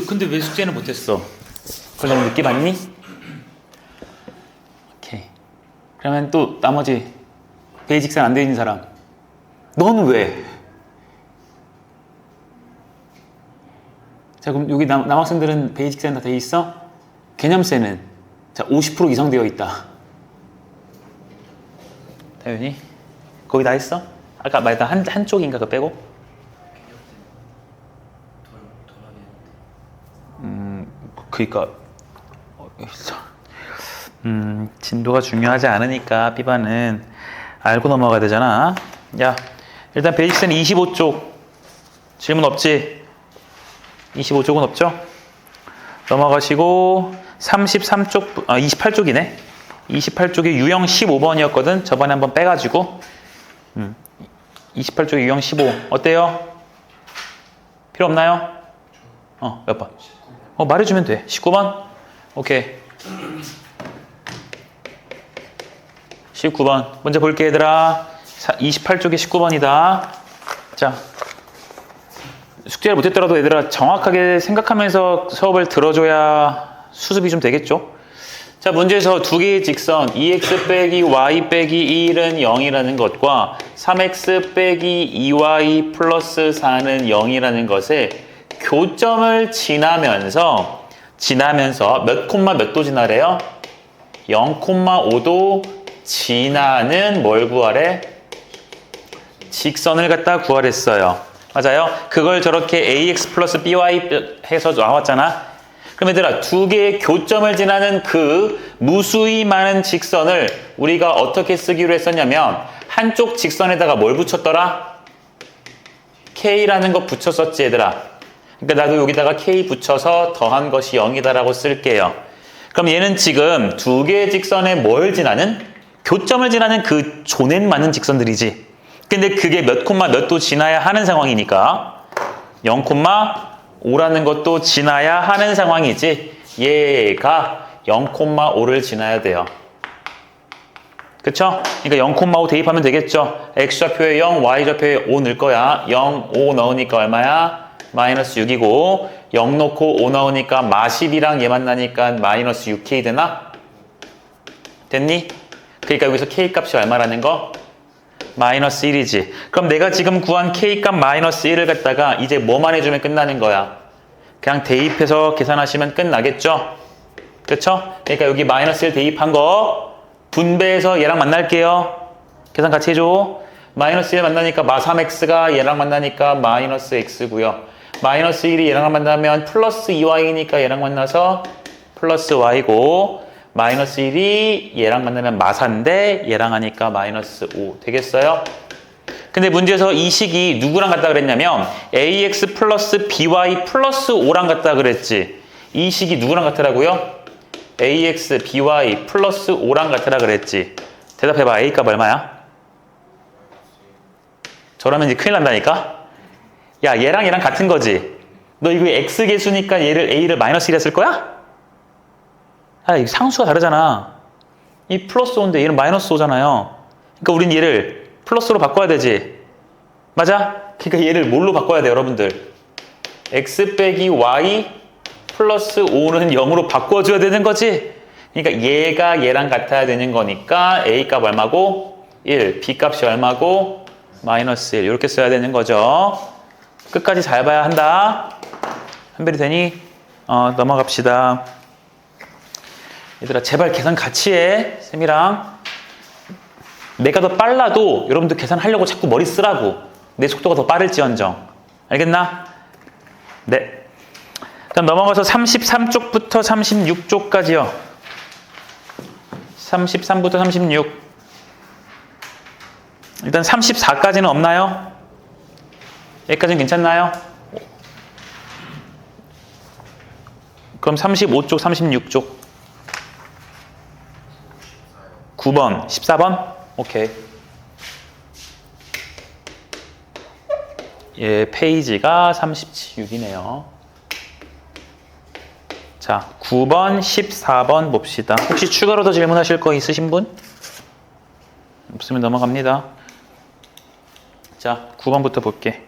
근데 왜 숙제는 못했어? 그걸 너무 늦게 봤니? 오케이. 그러면 또 나머지 베이직선 안 돼 있는 사람. 너는 왜? 자, 그럼 여기 남학생들은 베이직선 다 돼 있어? 개념세는 자 50% 이상 되어 있다. 다윤이 거기 다 했어? 아까 말했던 한쪽인가 그거 빼고? 그니까 진도가 중요하지 않으니까 B반은 알고 넘어가야 되잖아. 야, 일단 베이직선 25쪽 질문 없지? 25쪽은 없죠? 넘어가시고 33쪽, 28쪽이네. 28쪽이 유형 15번이었거든. 저번에 한번 빼가지고 28쪽이 유형 15 어때요? 필요 없나요? 몇 번? 말해주면 돼. 19번? 오케이. 19번 먼저 볼게 얘들아. 28쪽이 19번이다. 자, 숙제를 못했더라도 얘들아 정확하게 생각하면서 수업을 들어줘야 수습이 좀 되겠죠? 자, 문제에서 두 개의 직선 2x 빼기 y 빼기 1은 0이라는 것과 3x 빼기 2y 플러스 4는 0이라는 것에 교점을 지나면서 몇 콤마 몇 도 지나래요? 0,5도 지나는 뭘 구하래? 직선을 갖다 구하랬어요. 맞아요? 그걸 저렇게 ax 플러스 by 해서 나왔잖아. 그럼 얘들아 두 개의 교점을 지나는 그 무수히 많은 직선을 우리가 어떻게 쓰기로 했었냐면 한쪽 직선에다가 뭘 붙였더라? k라는 거 붙였었지 얘들아. 그러니까 나도 여기다가 k 붙여서 더한 것이 0이다라고 쓸게요. 그럼 얘는 지금 두 개의 직선에 뭘 지나는? 교점을 지나는 그 존엔 많은 직선들이지. 근데 그게 몇 콤마 몇 도 지나야 하는 상황이니까 0,5라는 것도 지나야 하는 상황이지. 얘가 0,5를 지나야 돼요. 그쵸? 그러니까 0,5 대입하면 되겠죠. x좌표에 0, y좌표에 5 넣을 거야. 0, 5 넣으니까 얼마야? 마이너스 6이고 0 넣고 5 넣으니까 마12랑 얘 만나니까 마이너스 6k 되나? 됐니? 그러니까 여기서 k 값이 얼마라는 거? 마이너스 1이지. 그럼 내가 지금 구한 k 값 마이너스 1을 갖다가 이제 뭐만 해주면 끝나는 거야? 그냥 대입해서 계산하시면 끝나겠죠? 그쵸? 그러니까 여기 마이너스 1 대입한 거 분배해서 얘랑 만날게요. 계산 같이 해줘. 마이너스 1 만나니까 마3x가 얘랑 만나니까 마이너스 x고요. 마이너스 1이 얘랑 만나면 플러스 2y니까 얘랑 만나서 플러스 y고 마이너스 1이 얘랑 만나면 마사인데 얘랑 하니까 마이너스 5 되겠어요? 근데 문제에서 이 식이 누구랑 같다 그랬냐면 ax 플러스 by 플러스 5랑 같다 그랬지. 이 식이 누구랑 같으라고요? ax by 플러스 5랑 같으라 그랬지. 대답해봐. a 값 얼마야? 저러면 이제 큰일 난다니까? 야, 얘랑 같은 거지. 너 이거 x 개수니까 얘를 a를 마이너스 1 했을 거야? 아, 이 상수가 다르잖아. 이 플러스 5인데 얘는 마이너스 5잖아요. 그러니까 우린 얘를 플러스로 바꿔야 되지. 맞아? 그러니까 얘를 뭘로 바꿔야 돼, 여러분들? x 빼기 y 플러스 5는 0으로 바꿔줘야 되는 거지. 그러니까 얘가 얘랑 같아야 되는 거니까 a 값 얼마고? 1, b 값이 얼마고? 마이너스 1. 이렇게 써야 되는 거죠. 끝까지 잘 봐야 한다. 한별이 되니? 넘어갑시다. 얘들아 제발 계산 같이 해. 쌤이랑. 내가 더 빨라도 여러분들 계산하려고 자꾸 머리 쓰라고. 내 속도가 더 빠를지언정. 알겠나? 네. 그럼 넘어가서 33쪽부터 36쪽까지요. 33부터 36. 일단 34까지는 없나요? 여기까지는 괜찮나요? 그럼 35쪽, 36쪽. 9번, 14번? 오케이. 예, 페이지가 36이네요. 자, 9번, 14번 봅시다. 혹시 추가로 더 질문하실 거 있으신 분? 없으면 넘어갑니다. 자, 9번부터 볼게.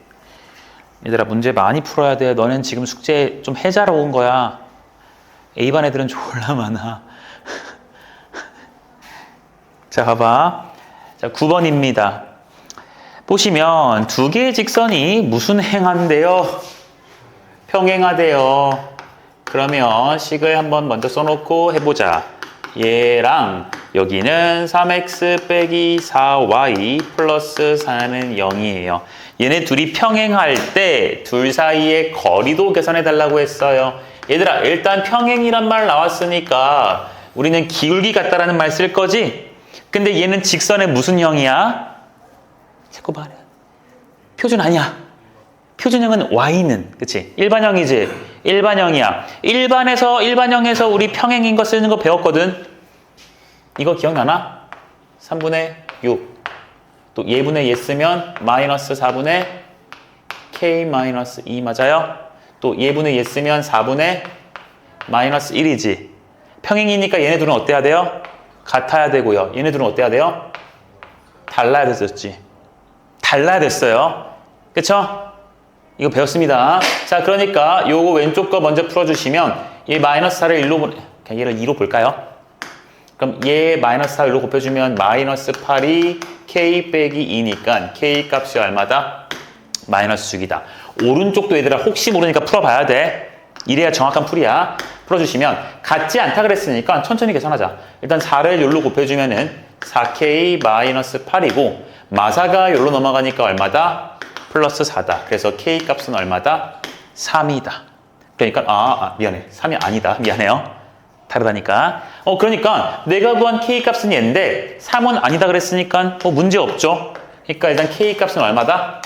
얘들아 문제 많이 풀어야 돼. 너넨 지금 숙제 좀 해자러 온 거야. A반 애들은 졸라 많아. 자, 봐봐. 자, 9번입니다. 보시면 두 개의 직선이 무슨 행한데요? 평행하대요. 그러면 식을 한번 먼저 써놓고 해보자. 얘랑 여기는 3x 빼기 4y 플러스 4는 0이에요. 얘네 둘이 평행할 때 둘 사이의 거리도 계산해 달라고 했어요. 얘들아 일단 평행이란 말 나왔으니까 우리는 기울기 같다라는 말 쓸 거지? 근데 얘는 직선의 무슨 형이야? 자꾸 말해. 표준 아니야. 표준형은 y는 그치? 일반형이지? 일반형이야. 일반형에서 우리 평행인 거 쓰는 거 배웠거든? 이거 기억나나? 3분의 6. 또 예분의 예 쓰면 마이너스 4분의 k-2 맞아요? 또 예분의 예 쓰면 4분의 마이너스 1이지. 평행이니까 얘네들은 어때야 돼요? 같아야 되고요. 얘네들은 어때야 돼요? 달라야 됐었지. 달라야 됐어요. 그쵸? 이거 배웠습니다. 자, 그러니까 요거 왼쪽 거 먼저 풀어주시면 얘 마이너스 4를 1로 그냥 얘를 2로 볼까요? 그럼 얘 마이너스 4를 1로 곱해주면 마이너스 8이 k 빼기 2니까 k 값이 얼마다? 마이너스 6이다. 오른쪽도 얘들아 혹시 모르니까 풀어봐야 돼. 이래야 정확한 풀이야. 풀어주시면 같지 않다 그랬으니까 천천히 계산하자. 일단 4를 여기로 곱해주면은 4k 마이너스 8이고 마사가 여기로 넘어가니까 얼마다? 플러스 4다. 그래서 k 값은 얼마다? 3이다. 그러니까 미안해. 3이 아니다. 미안해요. 다르다니까. 그러니까 내가 구한 k 값은 얘인데 3은 아니다 그랬으니까 문제 없죠. 그러니까 일단 k 값은 얼마다?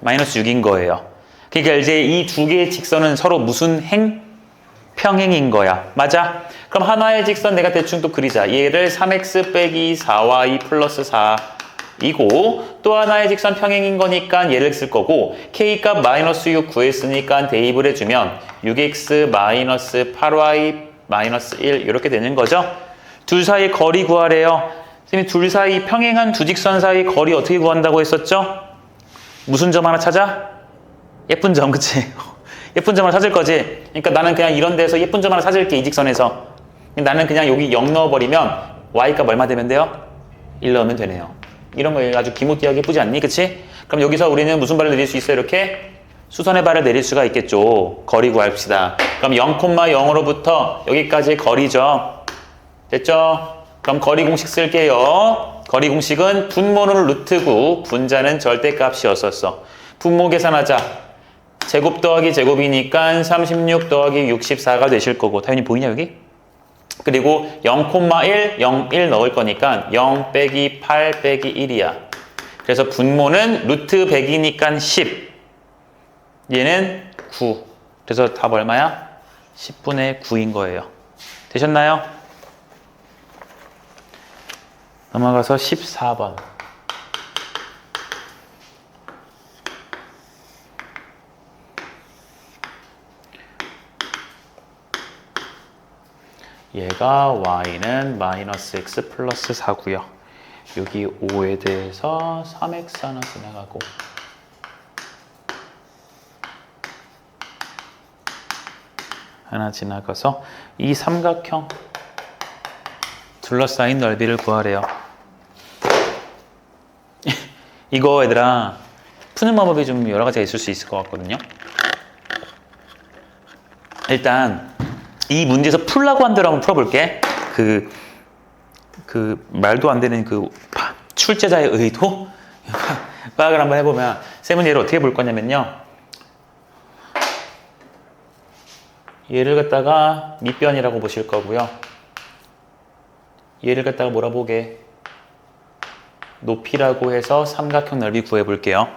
마이너스 6인 거예요. 그러니까 이제 이 두 개의 직선은 서로 무슨 행? 평행인 거야. 맞아? 그럼 하나의 직선 내가 대충 또 그리자. 얘를 3x 빼기 4y 플러스 4이고 또 하나의 직선 평행인 거니까 얘를 쓸 거고 k값 마이너스 6 구했으니까 대입을 해주면 6x 마이너스 8y 마이너스 1 이렇게 되는 거죠. 둘 사이 거리 구하래요. 선생님이 둘 사이 평행한 두 직선 사이 거리 어떻게 구한다고 했었죠? 무슨 점 하나 찾아? 예쁜 점, 그치? 예쁜 점을 찾을 거지. 그러니까 나는 그냥 이런 데서 예쁜 점 하나 찾을게, 이 직선에서. 나는 그냥 여기 0 넣어버리면 y값 얼마 되면 돼요? 1 넣으면 되네요. 이런 거 아주 기모띠하게 예쁘지 않니? 그치? 그럼 여기서 우리는 무슨 발을 내릴 수 있어요? 이렇게 수선의 발을 내릴 수가 있겠죠. 거리 구합시다. 그럼 0,0으로부터 여기까지의 거리죠. 됐죠? 그럼 거리 공식 쓸게요. 거리 공식은 분모는 루트 9, 분자는 절대값이었었어. 분모 계산하자. 제곱 더하기 제곱이니까 36 더하기 64가 되실 거고. 당연히 보이냐 여기? 그리고 0,1, 0, 1 넣을 거니까 0 빼기 8 빼기 1이야. 그래서 분모는 루트 100이니까 10. 얘는 9. 그래서 답 얼마야? 10분의 9인 거예요. 되셨나요? 넘어가서 14번. 얘가 y는 마이너스 x 플러스 4고요. 여기 5에 대해서 3x 하나 지나가고 하나 지나가서 이 삼각형 둘러싸인 넓이를 구하래요. 이거 얘들아 푸는 방법이 좀 여러 가지가 있을 수 있을 것 같거든요. 일단 이 문제에서 풀라고 한 대로 한번 풀어볼게. 말도 안 되는 출제자의 의도? 파악을 한번 해보면 쌤은 얘를 어떻게 볼 거냐면요. 얘를 갖다가 밑변이라고 보실 거고요. 얘를 갖다가 뭐라 보게? 높이라고 해서 삼각형 넓이 구해볼게요.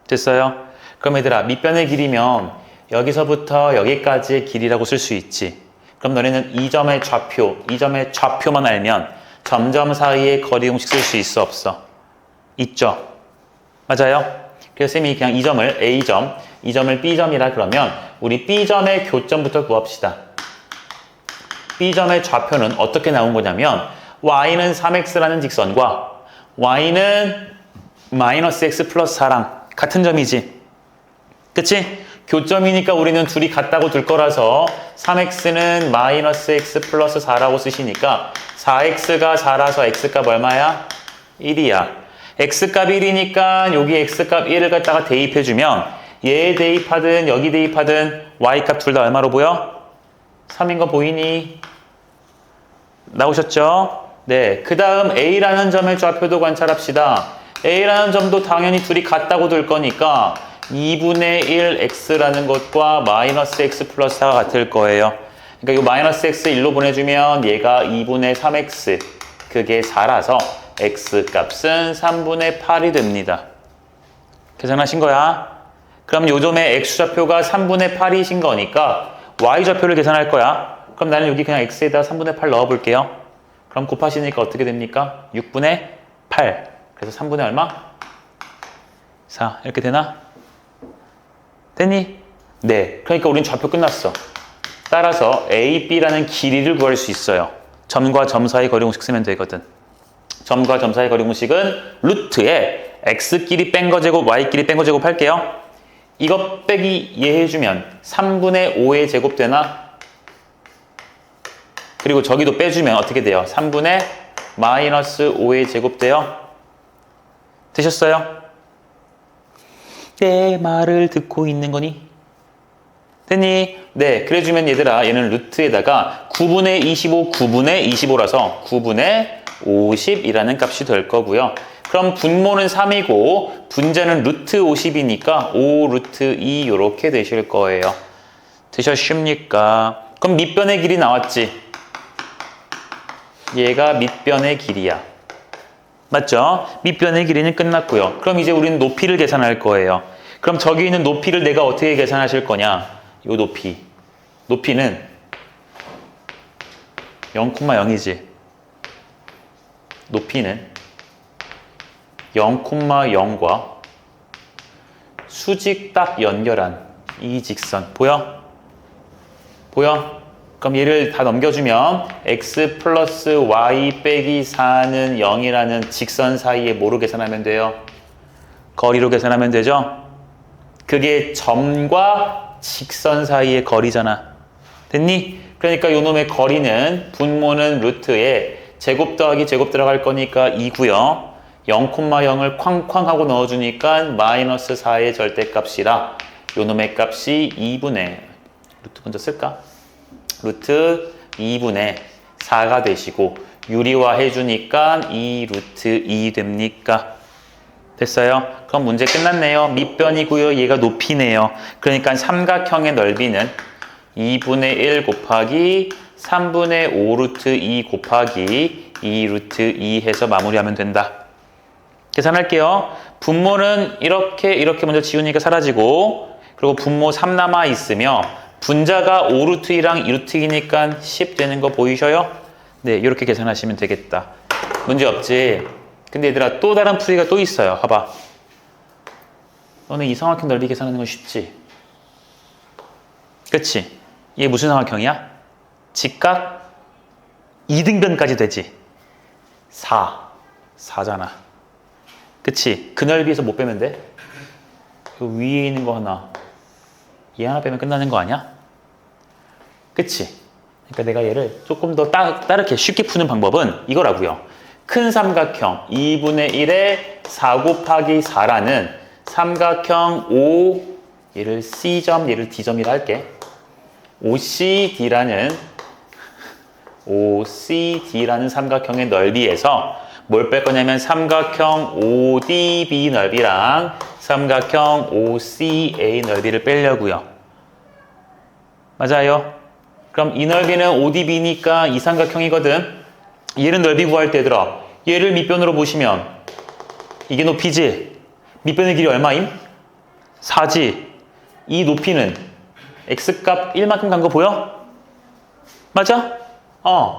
됐어요? 그럼 얘들아 밑변의 길이면 여기서부터 여기까지의 길이라고 쓸 수 있지. 그럼 너네는 이 점의 좌표만 알면 점점 사이의 거리 공식 쓸 수 있어 없어? 있죠? 맞아요? 그래서 쌤이 그냥 이 점을 A점, 이 점을 B점이라 그러면 우리 B점의 교점부터 구합시다. B점의 좌표는 어떻게 나온 거냐면 y는 3x라는 직선과 y는 마이너스 x 플러스 4랑 같은 점이지. 그치? 교점이니까 우리는 둘이 같다고 둘 거라서 3x는 마이너스 x 플러스 4라고 쓰시니까 4x가 4라서 x값 얼마야? 1이야. x값 1이니까 여기 x값 1을 갖다가 대입해주면 얘 대입하든 여기 대입하든 y값 둘 다 얼마로 보여? 3인 거 보이니? 나오셨죠? 네. 그 다음 a라는 점의 좌표도 관찰합시다. a라는 점도 당연히 둘이 같다고 둘 거니까 2분의 1 x라는 것과 마이너스 x 플러스 4가 같을 거예요. 그러니까 이 마이너스 x 1로 보내주면 얘가 2분의 3x, 그게 4라서 x 값은 3분의 8이 됩니다. 계산하신 거야? 그럼 요점의 x좌표가 3분의 8이신 거니까 y좌표를 계산할 거야. 그럼 나는 여기 그냥 x에다 3분의 8 넣어볼게요. 그럼 곱하시니까 어떻게 됩니까? 6분의 8. 그래서 3분의 얼마? 4. 이렇게 되나? 됐니? 네. 그러니까 우린 좌표 끝났어. 따라서 A, B라는 길이를 구할 수 있어요. 점과 점 사이 거리 공식 쓰면 되거든. 점과 점 사이 거리 공식은 루트에 x끼리 뺀 거 제곱, y끼리 뺀 거 제곱 할게요. 이거 빼기 이해해주면 3분의 5의 제곱 되나? 그리고 저기도 빼주면 어떻게 돼요? 3분의 마이너스 5의 제곱 돼요? 되셨어요? 내 말을 듣고 있는 거니? 됐니? 네, 그래주면 얘들아 얘는 루트에다가 9분의 25, 9분의 25라서 9분의 50이라는 값이 될 거고요. 그럼 분모는 3이고 분자는 루트 50이니까 5 루트 2 이렇게 되실 거예요. 되셨습니까? 그럼 밑변의 길이 나왔지? 얘가 밑변의 길이야. 맞죠? 밑변의 길이는 끝났고요. 그럼 이제 우리는 높이를 계산할 거예요. 그럼 저기 있는 높이를 내가 어떻게 계산하실 거냐? 요 높이. 높이는 0,0이지. 높이는 0,0과 수직 딱 연결한 이 직선. 보여? 보여? 그럼 얘를 다 넘겨주면 x 플러스 y 빼기 4는 0이라는 직선 사이에 뭐로 계산하면 돼요? 거리로 계산하면 되죠? 그게 점과 직선 사이의 거리잖아. 됐니? 그러니까 요 놈의 거리는 분모는 루트에 제곱 더하기 제곱 들어갈 거니까 2고요. 0,0을 쾅쾅 하고 넣어주니까 마이너스 4의 절대값이라 요 놈의 값이 2분의 루트 먼저 쓸까? 루트 2분의 4가 되시고 유리화 해주니까 2 루트 2 됩니까? 됐어요? 그럼 문제 끝났네요. 밑변이고요. 얘가 높이네요. 그러니까 삼각형의 넓이는 2분의 1 곱하기 3분의 5 루트 2 곱하기 2 루트 2 해서 마무리하면 된다. 계산할게요. 분모는 이렇게 먼저 지우니까 사라지고 그리고 분모 3 남아 있으며 분자가 5 루트 2랑 2 루트 2니까 10 되는 거 보이셔요? 네, 이렇게 계산하시면 되겠다. 문제 없지? 근데 얘들아 또 다른 풀이가 또 있어요. 봐봐. 너는 이 삼각형 넓이 계산하는 건 쉽지? 그치? 얘 무슨 삼각형이야? 직각 2등변까지 되지? 4잖아. 그치? 그 넓이에서 못 빼면 돼? 그 위에 있는 거 하나 얘 하나 빼면 끝나는 거 아니야? 그치? 그러니까 내가 얘를 조금 더 따르게 쉽게 푸는 방법은 이거라고요. 큰 삼각형 2분의 1에 4 곱하기 4라는 삼각형 O, 얘를 C점, 얘를 D점이라 할게. OCD라는 삼각형의 넓이에서 뭘 뺄 거냐면 삼각형 ODB 넓이랑 삼각형 OCA 넓이를 빼려고요. 맞아요? 그럼 이 넓이는 ODB니까 이 삼각형이거든. 얘는 넓이 구할 때 얘들아 얘를 밑변으로 보시면 이게 높이지? 밑변의 길이 얼마임? 4지? 이 높이는 x값 1만큼 간 거 보여? 맞아?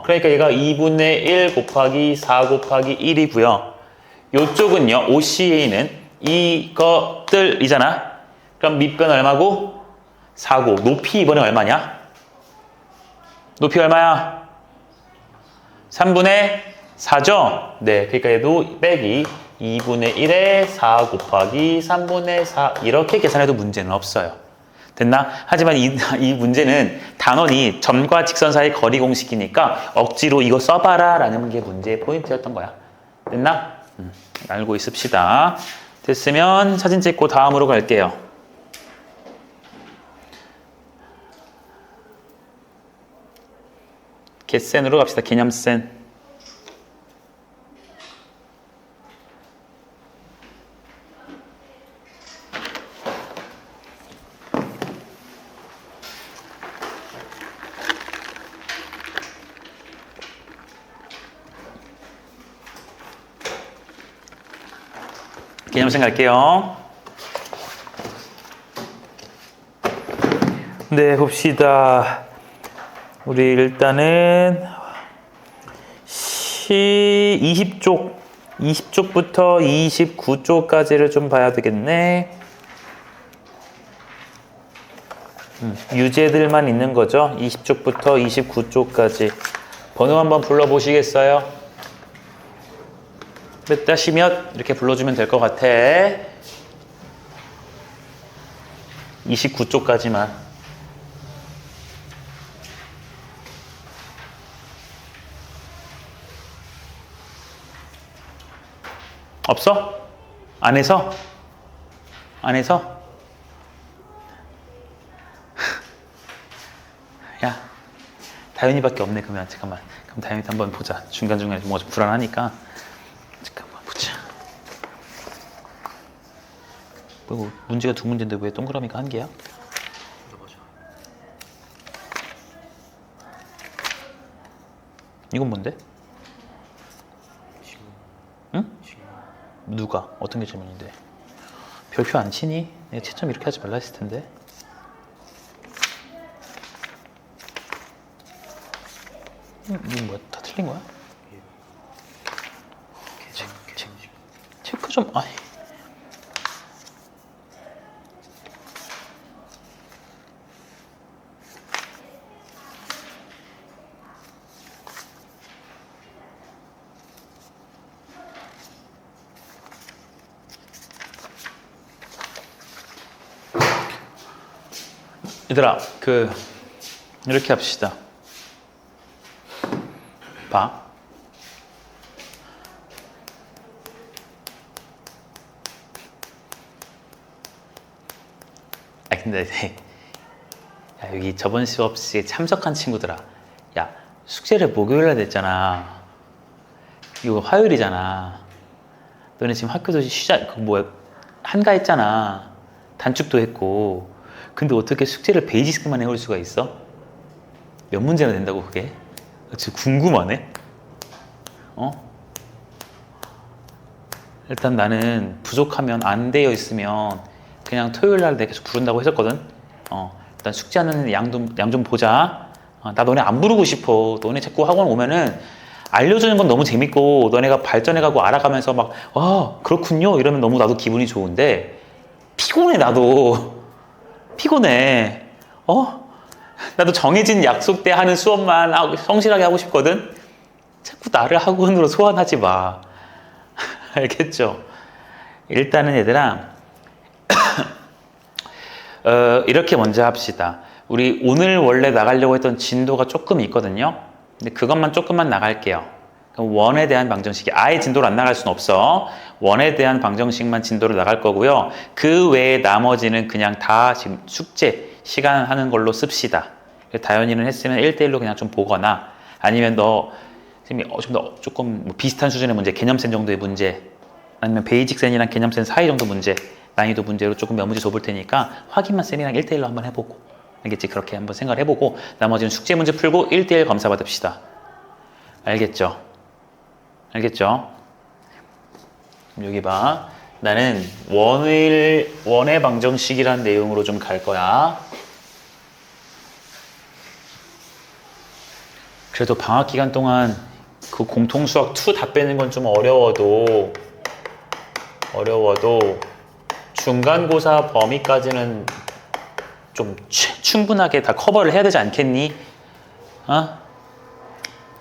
그러니까 얘가 2분의 1 곱하기 4 곱하기 1이고요. 요쪽은요, OCA는 이것들이잖아. 그럼 밑변 얼마고? 4고. 높이 이번에 얼마냐? 높이 얼마야? 3분의 4죠? 네, 그러니까 얘도 빼기 2분의 1에 4 곱하기 3분의 4 이렇게 계산해도 문제는 없어요. 됐나? 하지만 이 문제는 단원이 점과 직선 사이 거리 공식이니까 억지로 이거 써봐라 라는 게 문제의 포인트였던 거야. 됐나? 알고 있읍시다. 됐으면 사진 찍고 다음으로 갈게요. 겟센으로 갑시다. 개념센. 개념생 갈게요. 네, 봅시다. 우리 일단은 20쪽부터 29쪽까지를 좀 봐야 되겠네. 유제들만 있는 거죠. 20쪽부터 29쪽까지. 번호 한번 불러보시겠어요? 몇 다시 몇 이렇게 불러주면 될 것 같아. 29쪽까지만. 없어? 안에서? 안에서? 야, 다현이밖에 없네. 그러면 잠깐만. 그럼 다현이도 한번 보자. 중간중간에 뭔가 좀 불안하니까. 잠깐만 보자. 뭐 문제가 두 문제인데 왜 동그라미가 한 개야? 이건 뭔데? 응? 누가? 어떤 게 질문인데? 별표 안 치니? 내가 채점 이렇게 하지 말라 했을 텐데. 이건 뭐야? 다 틀린 거야? 체크 좀, 아니. 얘들아, 이렇게 합시다. 봐. 근데 야, 여기 저번 수업시에 참석한 친구들아, 야, 숙제를 목요일에 냈잖아. 이거 화요일이잖아. 너네 지금 학교도 한가했잖아. 단축도 했고. 근데 어떻게 숙제를 베이직스만 해올 수가 있어? 몇 문제나 된다고 그게? 진짜 궁금하네. 일단 나는 부족하면 안 되어 있으면 그냥 토요일 날 내가 계속 부른다고 했었거든. 일단 숙제하는 양 좀 보자. 나 너네 안 부르고 싶어. 너네 자꾸 학원 오면은 알려주는 건 너무 재밌고 너네가 발전해가고 알아가면서 막 그렇군요 이러면 너무 나도 기분이 좋은데 피곤해. 나도 피곤해. 나도 정해진 약속 때 하는 수업만 성실하게 하고 싶거든. 자꾸 나를 학원으로 소환하지 마. 알겠죠? 일단은 얘들아 이렇게 먼저 합시다. 우리 오늘 원래 나가려고 했던 진도가 조금 있거든요. 근데 그것만 조금만 나갈게요. 그럼 원에 대한 방정식이 아예 진도를 안 나갈 수는 없어. 원에 대한 방정식만 진도를 나갈 거고요. 그 외에 나머지는 그냥 다 지금 숙제 시간 하는 걸로 씁시다. 다현이는 했으면 1대1로 그냥 좀 보거나 아니면 너 좀 더 조금 비슷한 수준의 문제, 개념센 정도의 문제 아니면 베이직센이랑 개념센 사이 정도 문제 난이도 문제로 조금 몇 문제 줘볼 테니까 확인만 쌤이랑 1대1로 한번 해보고 알겠지? 그렇게 한번 생각을 해보고 나머지는 숙제 문제 풀고 1대1 검사 받읍시다. 알겠죠? 알겠죠? 여기 봐. 나는 원의 방정식이라는 내용으로 좀 갈 거야. 그래도 방학 기간 동안 그 공통수학 2 다 빼는 건 좀 어려워도 중간고사 범위까지는 좀 충분하게 다 커버를 해야 되지 않겠니?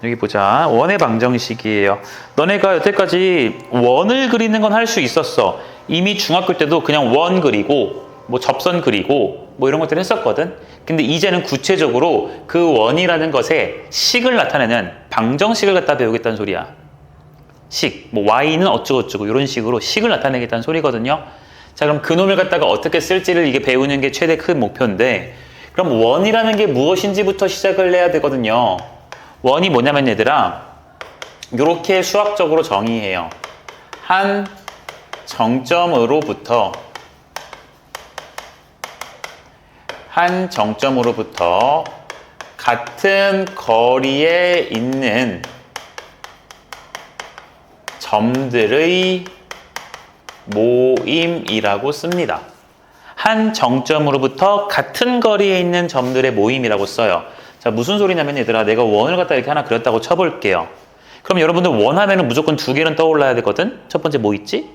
여기 보자. 원의 방정식이에요. 너네가 여태까지 원을 그리는 건 할 수 있었어. 이미 중학교 때도 그냥 원 그리고 뭐 접선 그리고 뭐 이런 것들 했었거든. 근데 이제는 구체적으로 그 원이라는 것에 식을 나타내는 방정식을 갖다 배우겠다는 소리야. 식, 뭐 y는 어쩌고저쩌고 이런 식으로 식을 나타내겠다는 소리거든요. 자, 그럼 그놈을 갖다가 어떻게 쓸지를 이게 배우는 게 최대 큰 목표인데, 그럼 원이라는 게 무엇인지부터 시작을 해야 되거든요. 원이 뭐냐면 얘들아, 이렇게 수학적으로 정의해요. 한 정점으로부터 같은 거리에 있는 점들의 모임이라고 씁니다. 한 정점으로부터 같은 거리에 있는 점들의 모임이라고 써요. 자, 무슨 소리냐면 얘들아, 내가 원을 갖다 이렇게 하나 그렸다고 쳐볼게요. 그럼 여러분들 원 하면은 무조건 두 개는 떠올라야 되거든? 첫 번째 뭐 있지?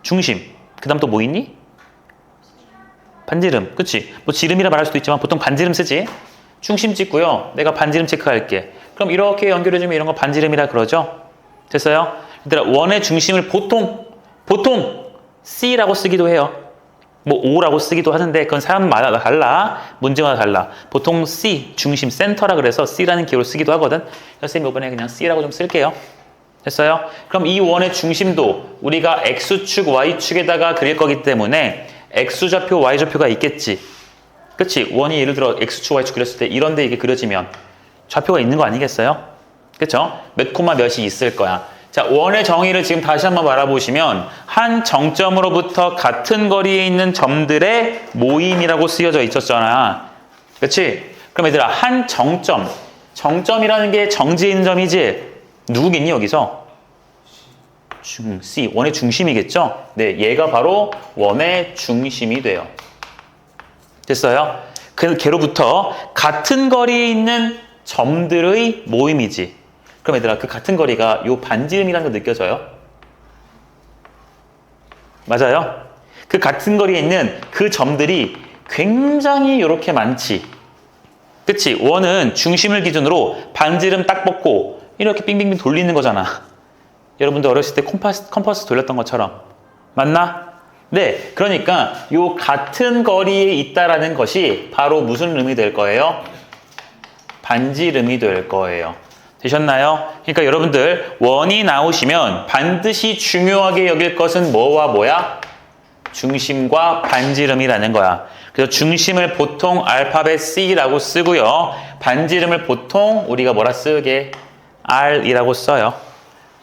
중심. 그 다음 또 뭐 있니? 반지름. 그치? 뭐 지름이라 말할 수도 있지만 보통 반지름 쓰지? 중심 찍고요. 내가 반지름 체크할게. 그럼 이렇게 연결해주면 이런 거 반지름이라 그러죠? 됐어요? 얘들아, 원의 중심을 보통 C라고 쓰기도 해요. 뭐 O라고 쓰기도 하는데 그건 사람마다 달라. 문제마다 달라. 보통 C, 중심, 센터라 그래서 C라는 기호를 쓰기도 하거든. 그래서 선생님 이번에 그냥 C라고 좀 쓸게요. 됐어요? 그럼 이 원의 중심도 우리가 X축, Y축에다가 그릴 거기 때문에 X좌표, Y좌표가 있겠지. 그치? 원이 예를 들어 X축, Y축 그렸을 때 이런데 이게 그려지면 좌표가 있는 거 아니겠어요? 그쵸? 몇 콤마 몇이 있을 거야. 자, 원의 정의를 지금 다시 한번 바라보시면 한 정점으로부터 같은 거리에 있는 점들의 모임이라고 쓰여져 있었잖아. 그치? 그럼 얘들아, 한 정점이라는 게 정지에 있는 점이지? 누구겠니 여기서? C, 원의 중심이겠죠? 네, 얘가 바로 원의 중심이 돼요. 됐어요? 그 걔로부터 같은 거리에 있는 점들의 모임이지. 그럼 얘들아, 그 같은 거리가 요 반지름이라는 거 느껴져요? 맞아요? 그 같은 거리에 있는 그 점들이 굉장히 이렇게 많지. 그치? 원은 중심을 기준으로 반지름 딱 뽑고 이렇게 빙빙빙 돌리는 거잖아. 여러분들 어렸을 때 컴퍼스 돌렸던 것처럼. 맞나? 네, 그러니까 요 같은 거리에 있다라는 것이 바로 무슨 름이 될 거예요? 반지름이 될 거예요. 되셨나요? 그러니까 여러분들 원이 나오시면 반드시 중요하게 여길 것은 뭐와 뭐야? 중심과 반지름이라는 거야. 그래서 중심을 보통 알파벳 C라고 쓰고요. 반지름을 보통 우리가 뭐라 쓰게? R이라고 써요.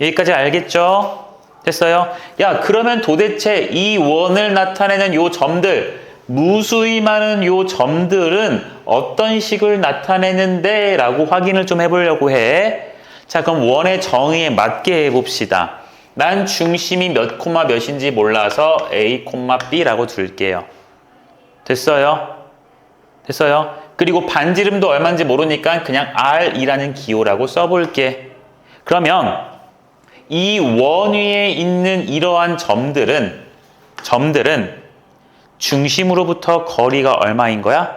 여기까지 알겠죠? 됐어요? 야, 그러면 도대체 이 원을 나타내는 요 점들, 무수히 많은 요 점들은 어떤 식을 나타내는데? 라고 확인을 좀 해보려고 해. 자, 그럼 원의 정의에 맞게 해봅시다. 난 중심이 몇 콤마 몇인지 몰라서 A, B라고 둘게요. 됐어요? 됐어요? 그리고 반지름도 얼마인지 모르니까 그냥 R이라는 기호라고 써볼게. 그러면 이 원 위에 있는 이러한 점들은 중심으로부터 거리가 얼마인 거야?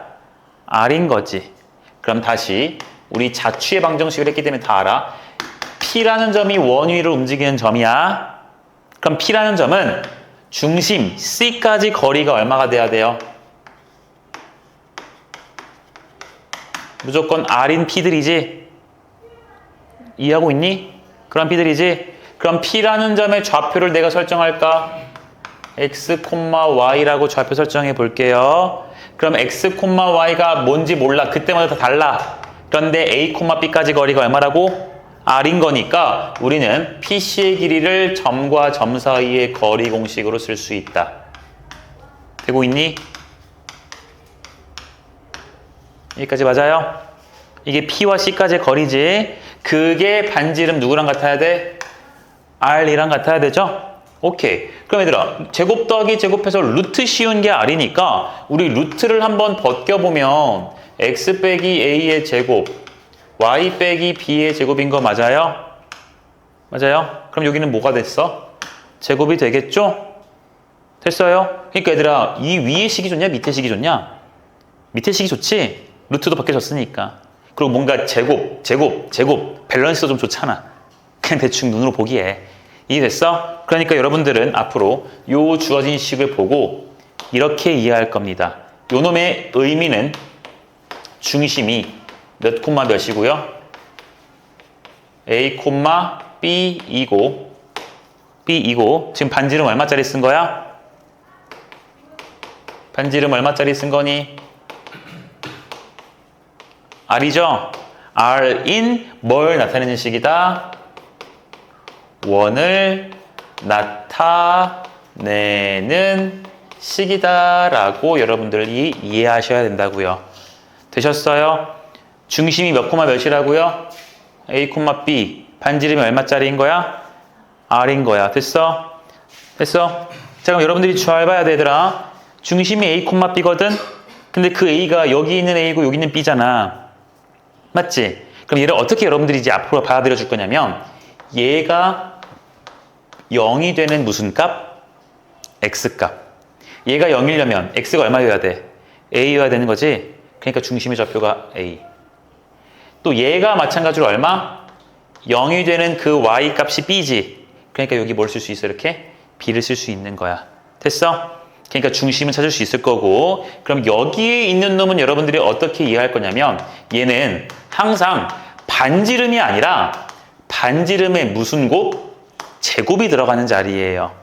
R인 거지. 그럼 다시 우리 자취의 방정식을 했기 때문에 다 알아. P라는 점이 원 위로 움직이는 점이야. 그럼 P라는 점은 중심 C까지 거리가 얼마가 돼야 돼요? 무조건 R인 P들이지? 이해하고 있니? 그런 P들이지? 그럼 P라는 점의 좌표를 내가 설정할까? X, Y라고 좌표 설정해 볼게요. 그럼 X, Y가 뭔지 몰라. 그때마다 다 달라. 그런데 A, B까지 거리가 얼마라고? R인 거니까 우리는 PC의 길이를 점과 점 사이의 거리 공식으로 쓸 수 있다. 되고 있니? 여기까지 맞아요? 이게 P와 C까지의 거리지. 그게 반지름 누구랑 같아야 돼? R이랑 같아야 되죠? 오케이. 그럼 얘들아, 제곱 더하기 제곱해서 루트 씌운 게 R이니까 우리 루트를 한번 벗겨보면 X 빼기 A의 제곱, Y 빼기 B의 제곱인 거 맞아요? 맞아요? 그럼 여기는 뭐가 됐어? 제곱이 되겠죠? 됐어요? 그러니까 얘들아, 이 위의 식이 좋냐? 밑의 식이 좋냐? 밑의 식이 좋지? 루트도 바뀌어졌으니까. 그리고 뭔가 제곱 밸런스도 좀 좋잖아. 그냥 대충 눈으로 보기에. 이해됐어? 그러니까 여러분들은 앞으로 요 주어진 식을 보고 이렇게 이해할 겁니다. 요 놈의 의미는 중심이 몇 콤마 몇이고요? A, B이고 지금 반지름 얼마짜리 쓴 거야? 반지름 얼마짜리 쓴 거니? R이죠? R인 뭘 나타내는 식이다? 원을 나타내는 식이다라고 여러분들이 이해하셔야 된다고요. 되셨어요? 중심이 몇 콤마 몇이라고요? A, B. 반지름이 얼마짜리인 거야? R인 거야. 됐어? 됐어? 자, 그럼 여러분들이 잘 봐야 되더라. 중심이 A, B거든? 근데 그 A가 여기 있는 A고 여기 있는 B잖아. 맞지? 그럼 얘를 어떻게 여러분들이 이제 앞으로 받아들여 줄 거냐면 얘가 0이 되는 무슨 값? X값. 얘가 0이려면 X가 얼마여야 돼? A여야 되는 거지? 그러니까 중심의 좌표가 A. 또 얘가 마찬가지로 얼마? 0이 되는 그 Y 값이 B지. 그러니까 여기 뭘 쓸 수 있어? 이렇게 B를 쓸 수 있는 거야. 됐어? 그러니까 중심은 찾을 수 있을 거고, 그럼 여기에 있는 놈은 여러분들이 어떻게 이해할 거냐면 얘는 항상 반지름이 아니라 반지름의 무슨 곱? 제곱이 들어가는 자리예요.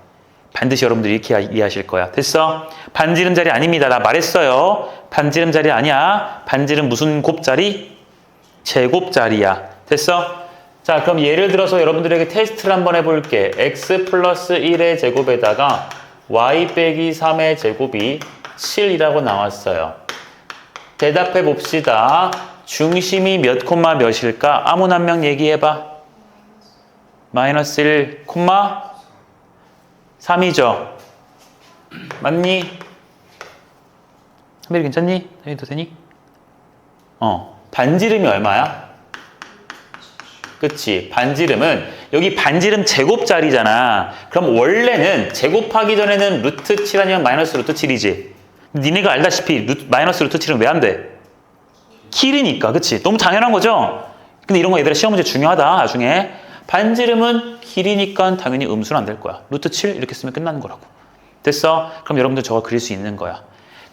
반드시 여러분들이 이렇게 이해하실 거야. 됐어? 반지름 자리 아닙니다. 나 말했어요. 반지름 자리 아니야. 반지름 무슨 곱자리? 제곱 자리야. 됐어? 자, 그럼 예를 들어서 여러분들에게 테스트를 한번 해볼게. x 플러스 1의 제곱에다가 y 빼기 3의 제곱이 7이라고 나왔어요. 대답해 봅시다. 중심이 몇 콤마 몇일까? 아무나 한 명 얘기해봐. 마이너스 1 콤마 3이죠. 맞니? 한별이 괜찮니? 한별이 더 되니? 반지름이 얼마야? 그치? 반지름은 여기 반지름 제곱자리잖아. 그럼 원래는 제곱하기 전에는 루트 7 아니면 마이너스 루트 7이지. 니네가 알다시피 마이너스 루트 7은 왜 안 돼? 길이니까. 그치? 너무 당연한 거죠? 근데 이런 거 얘들아 시험 문제 중요하다. 나중에. 반지름은 길이니까 당연히 음수는 안 될 거야. 루트 7 이렇게 쓰면 끝나는 거라고. 됐어? 그럼 여러분들 저거 그릴 수 있는 거야.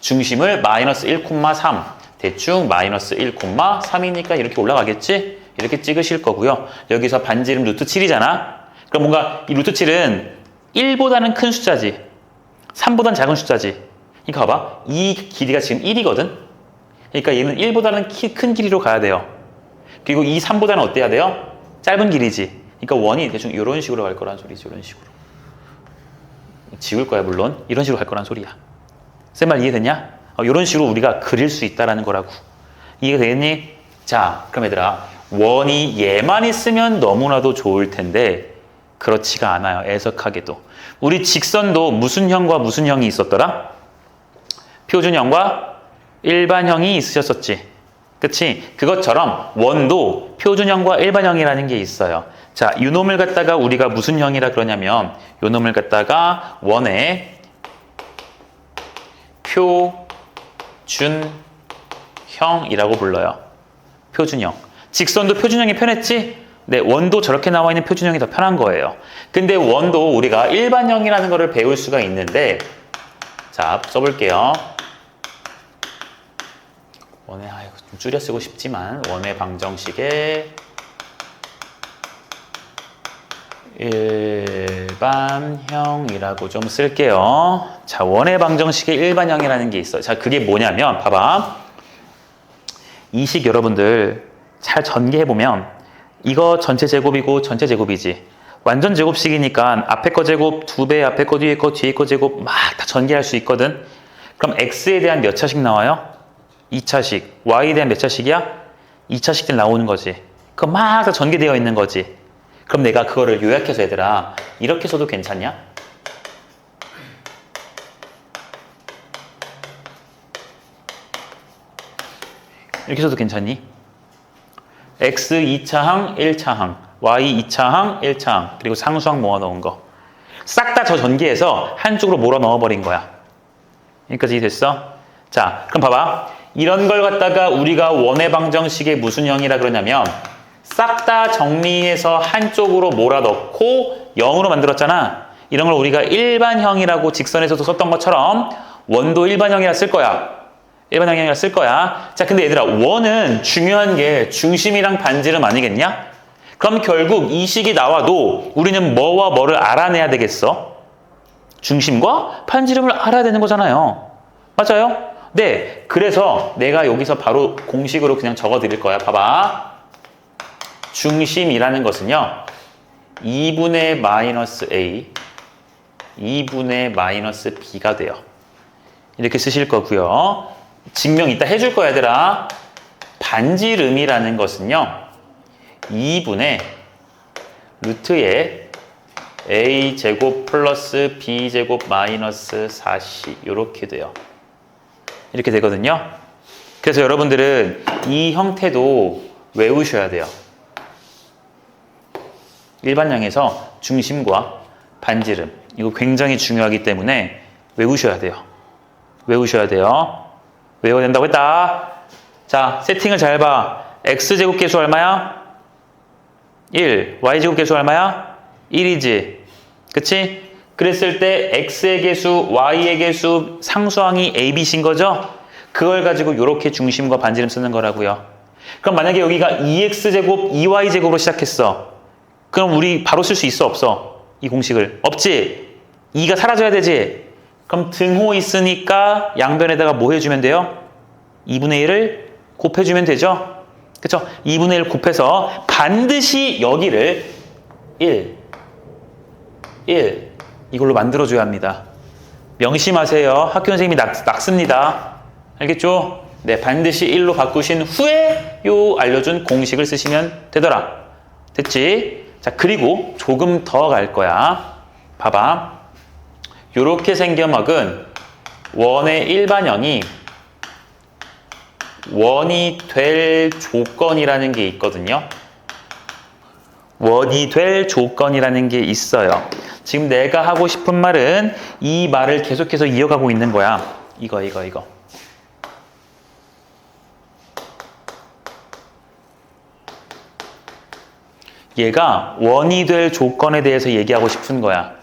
중심을 마이너스 1,3 대충 마이너스 1,3이니까 이렇게 올라가겠지? 이렇게 찍으실 거고요. 여기서 반지름 루트 7이잖아. 그럼 뭔가 이 루트 7은 1보다는 큰 숫자지. 3보다는 작은 숫자지. 그러니까 봐봐. 이 길이가 지금 1이거든. 그러니까 얘는 1보다는 큰 길이로 가야 돼요. 그리고 이 3보다는 어때야 돼요? 짧은 길이지. 그러니까 원이 대충 이런 식으로 갈 거란 소리지. 이런 식으로. 지울 거야 물론. 이런 식으로 갈 거란 소리야. 쌤 말 이해됐냐? 이런 식으로 우리가 그릴 수 있다라는 거라고. 이해가 되겠니? 자, 그럼 얘들아. 원이 얘만 있으면 너무나도 좋을 텐데 그렇지가 않아요. 애석하게도. 우리 직선도 무슨 형과 무슨 형이 있었더라? 표준형과 일반형이 있으셨었지. 그치? 그것처럼 원도 표준형과 일반형이라는 게 있어요. 자, 이 놈을 갖다가 우리가 무슨 형이라 그러냐면 이 놈을 갖다가 원의 표준형이라고 불러요. 표준형. 직선도 표준형이 편했지? 네, 원도 저렇게 나와 있는 표준형이 더 편한 거예요. 근데 원도 우리가 일반형이라는 거를 배울 수가 있는데 자, 써볼게요. 원의, 좀 줄여 쓰고 싶지만 원의 방정식의 일반형이라고 좀 쓸게요. 자, 원의 방정식의 일반형이라는 게 있어요. 자, 그게 뭐냐면 봐봐. 이 식 여러분들 잘 전개해보면 이거 전체 제곱이고 전체 제곱이지. 완전 제곱식이니까 앞에 거 제곱 2배, 앞에 거 뒤에 거 뒤에 거 제곱 막 다 전개할 수 있거든. 그럼 x에 대한 몇 차식 나와요? 2차식. y에 대한 몇 차식이야? 2차식들 나오는 거지. 그거 막 다 전개되어 있는 거지. 그럼 내가 그거를 요약해서 얘들아 이렇게 써도 괜찮냐? 이렇게 써도 괜찮니? x 2차항, 1차항, y 2차항, 1차항 그리고 상수항 모아놓은 거 싹 다 저 전개해서 한쪽으로 몰아 넣어버린 거야. 여기까지 됐어? 자, 그럼 봐봐. 이런 걸 갖다가 우리가 원의 방정식의 무슨 형이라 그러냐면 싹 다 정리해서 한쪽으로 몰아넣고 0으로 만들었잖아. 이런 걸 우리가 일반형이라고 직선에서도 썼던 것처럼 원도 일반형이라 쓸 거야. 일반형이라 쓸 거야. 자, 근데 얘들아, 원은 중요한 게 중심이랑 반지름 아니겠냐? 그럼 결국 이 식이 나와도 우리는 뭐와 뭐를 알아내야 되겠어? 중심과 반지름을 알아야 되는 거잖아요. 맞아요? 네, 그래서 내가 여기서 바로 공식으로 그냥 적어 드릴 거야. 봐봐. 중심이라는 것은요, 2분의 마이너스 a, 2분의 마이너스 b가 돼요. 이렇게 쓰실 거고요. 증명 이따 해줄 거야, 얘들아. 반지름이라는 것은요, 2분의 루트의 a제곱 플러스 b제곱 마이너스 4c 이렇게 돼요. 이렇게 되거든요. 그래서 여러분들은 이 형태도 외우셔야 돼요. 일반형에서 중심과 반지름 이거 굉장히 중요하기 때문에 외우셔야 돼요. 외우셔야 돼요. 외워야 된다고 했다. 자, 세팅을 잘 봐. x제곱 계수 얼마야? 1. y제곱 계수 얼마야? 1이지. 그치? 그랬을 때 x의 계수, y의 계수, 상수항이 a, b신 거죠? 그걸 가지고 이렇게 중심과 반지름 쓰는 거라고요. 그럼 만약에 여기가 2x제곱, 2y제곱으로 시작했어. 그럼 우리 바로 쓸 수 있어, 없어? 이 공식을. 없지? 2가 사라져야 되지? 그럼 등호 있으니까 양변에다가 뭐 해주면 돼요? 2분의 1을 곱해주면 되죠? 그쵸? 2분의 1 곱해서 반드시 여기를 1 이걸로 만들어줘야 합니다. 명심하세요. 학교 선생님이 낙습니다. 알겠죠? 네, 반드시 1로 바꾸신 후에 요 알려준 공식을 쓰시면 되더라. 됐지? 자, 그리고 조금 더 갈 거야. 봐봐. 요렇게 생겨먹은 원의 일반형이 원이 될 조건이라는 게 있거든요. 원이 될 조건이라는 게 있어요. 지금 내가 하고 싶은 말은 이 말을 계속해서 이어가고 있는 거야. 이거. 얘가 원이 될 조건에 대해서 얘기하고 싶은 거야.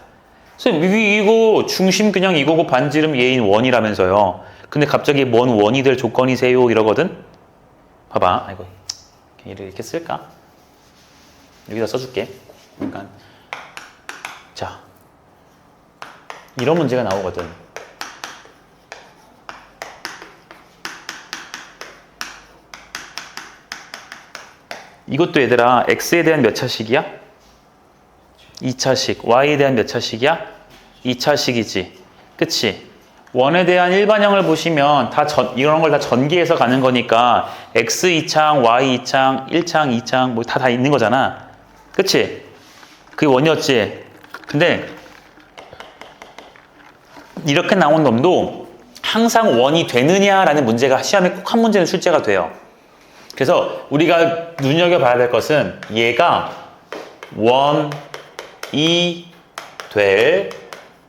선생님, 이거 중심 그냥 이거고 반지름 얘인 원이라면서요. 근데 갑자기 뭔 원이 될 조건이세요? 이러거든? 봐봐. 아이고, 이렇게 쓸까? 여기다 써줄게. 그러니까 자, 이런 문제가 나오거든. 이것도 얘들아, x에 대한 몇 차식이야? 2차식. y에 대한 몇 차식이야? 2차식이지. 그치? 원에 대한 일반형을 보시면 이런 걸 다 전개해서 가는 거니까 x 2창, y 2창, 1창, 2창 뭐 다 있는 거잖아. 그치? 그게 원이었지. 근데 이렇게 나온 놈도 항상 원이 되느냐라는 문제가 시험에 꼭 한 문제는 출제가 돼요. 그래서 우리가 눈여겨봐야 될 것은 얘가 원이 될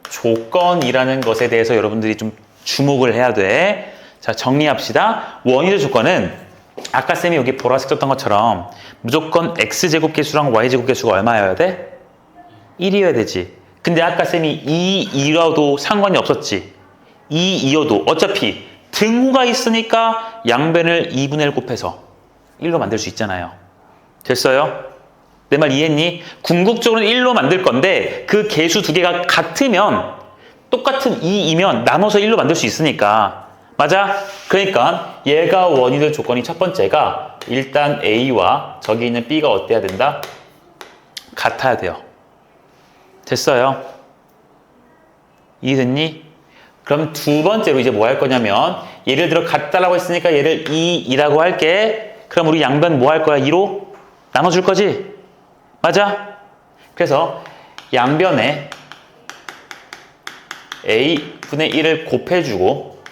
조건이라는 것에 대해서 여러분들이 좀 주목을 해야 돼. 자, 정리합시다. 원이 될 조건은 아까 쌤이 여기 보라색 썼던 것처럼 무조건 x제곱 계수랑 y제곱 계수가 얼마여야 돼? 1이어야 되지. 근데 아까 쌤이 2이어도 상관이 없었지. 2이어도 어차피 등호가 있으니까 양변을 2분의 1 곱해서 1로 만들 수 있잖아요. 됐어요? 내 말 이해했니? 궁극적으로는 1로 만들 건데 그 계수 두 개가 같으면 똑같은 2이면 나눠서 1로 만들 수 있으니까. 맞아? 그러니까 얘가 원이 될 조건이 첫 번째가 일단 A와 저기 있는 B가 어때야 된다? 같아야 돼요. 됐어요? 이해됐니? 그럼 두 번째로 이제 뭐 할 거냐면 예를 들어 같다라고 했으니까 얘를 2라고 할게. 그럼 우리 양변 뭐 할 거야? 2로 나눠줄 거지? 맞아? 그래서 양변에 a분의 1을 곱해주고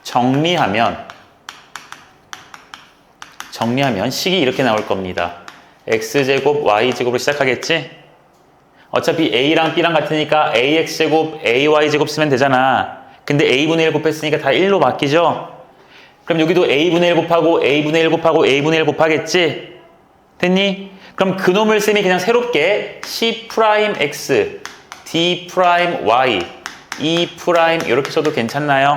정리하면 식이 이렇게 나올 겁니다. x제곱 y제곱으로 시작하겠지? 어차피 a랑 b랑 같으니까 ax제곱 ay제곱 쓰면 되잖아. 근데 a분의 1 곱했으니까 다 1로 바뀌죠? 그럼 여기도 a분의 1 곱하고 a분의 1 곱하고 a분의 1 곱하겠지? 됐니? 그럼 그놈을 쌤이 그냥 새롭게 c'x, d'y, e' 이렇게 써도 괜찮나요?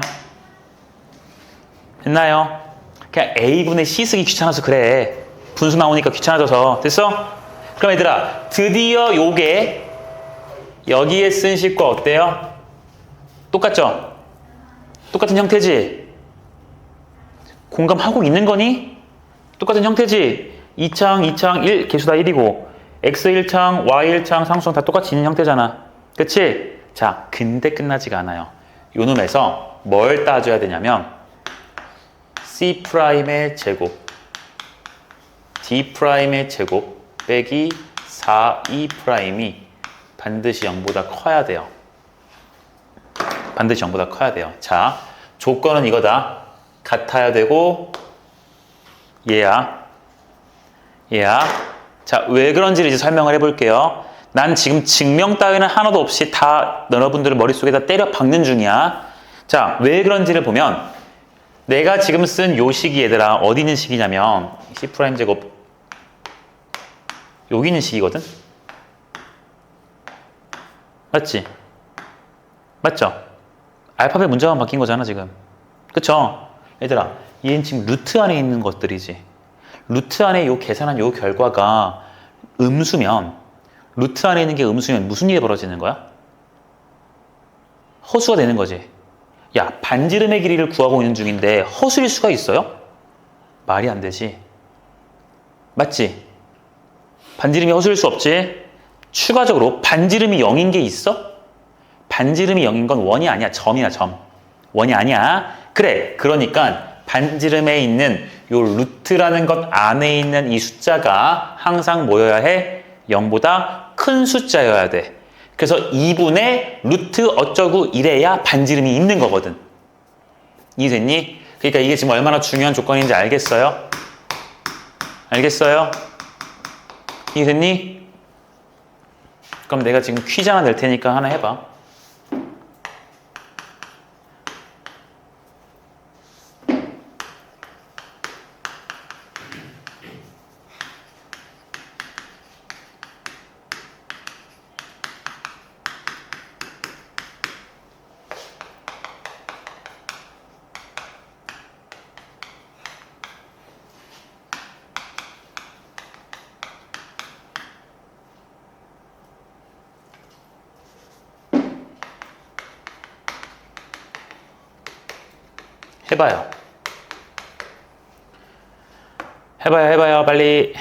됐나요? 그냥 a분의 c 쓰기 귀찮아서 그래. 분수 나오니까 귀찮아져서. 됐어? 그럼 얘들아, 드디어 요게 여기에 쓴 식과 어때요? 똑같죠? 똑같은 형태지? 공감하고 있는 거니? 똑같은 형태지? 2창, 1, 개수 다 1이고 x 1창, y 1창, 상수는 다 똑같이 있는 형태잖아. 그치? 자, 근데 끝나지가 않아요. 요 놈에서 뭘 따져야 되냐면 C'의 제곱, D'의 제곱 빼기 4E'이 반드시 0보다 커야 돼요. 반드시 0보다 커야 돼요. 자, 조건은 이거다. 같아야 되고 얘야. 자, 왜 그런지를 이제 설명을 해볼게요. 난 지금 증명 따위는 하나도 없이 다 여러분들의 머릿속에다 때려 박는 중이야. 자, 왜 그런지를 보면 내가 지금 쓴 요 식이 얘들아 어디 있는 식이냐면 C'제곱 여기 있는 식이거든? 맞지? 맞죠? 알파벳 문자만 바뀐 거잖아 지금. 그쵸? 얘들아, 얘는 지금 루트 안에 있는 것들이지. 루트 안에 요 계산한 요 결과가 음수면, 루트 안에 있는 게 음수면 무슨 일이 벌어지는 거야? 허수가 되는 거지. 야, 반지름의 길이를 구하고 있는 중인데 허수일 수가 있어요? 말이 안 되지. 맞지? 반지름이 허수일 수 없지? 추가적으로 반지름이 0인 게 있어? 반지름이 0인 건 원이 아니야. 점이야, 점. 원이 아니야. 그래. 그러니까 반지름에 있는 요 루트라는 것 안에 있는 이 숫자가 항상 뭐여야 해? 0보다 큰 숫자여야 돼. 그래서 2분의 루트 어쩌고 이래야 반지름이 있는 거거든. 이해됐니? 그러니까 이게 지금 얼마나 중요한 조건인지 알겠어요? 알겠어요? 이해됐니? 그럼 내가 지금 퀴즈 하나 낼 테니까 하나 해봐. 해봐요. 해봐요, 빨리.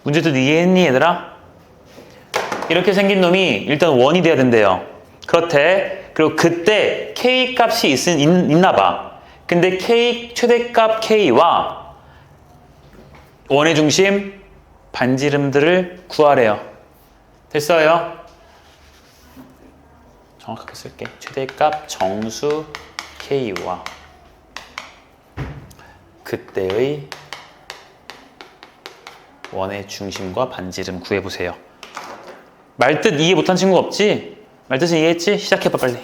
문제도 이해했니, 얘들아? 이렇게 생긴 놈이 일단 원이 돼야 된대요. 그렇대. 그리고 그때 K 값이 있나 봐. 근데 K, 최대값 K와 원의 중심, 반지름들을 구하래요. 됐어요? 정확하게 쓸게. 최대값 정수 K와 그때의 원의 중심과 반지름 구해보세요. 말뜻 이해 못한 친구 없지? 말뜻은 이해했지? 시작해봐 빨리.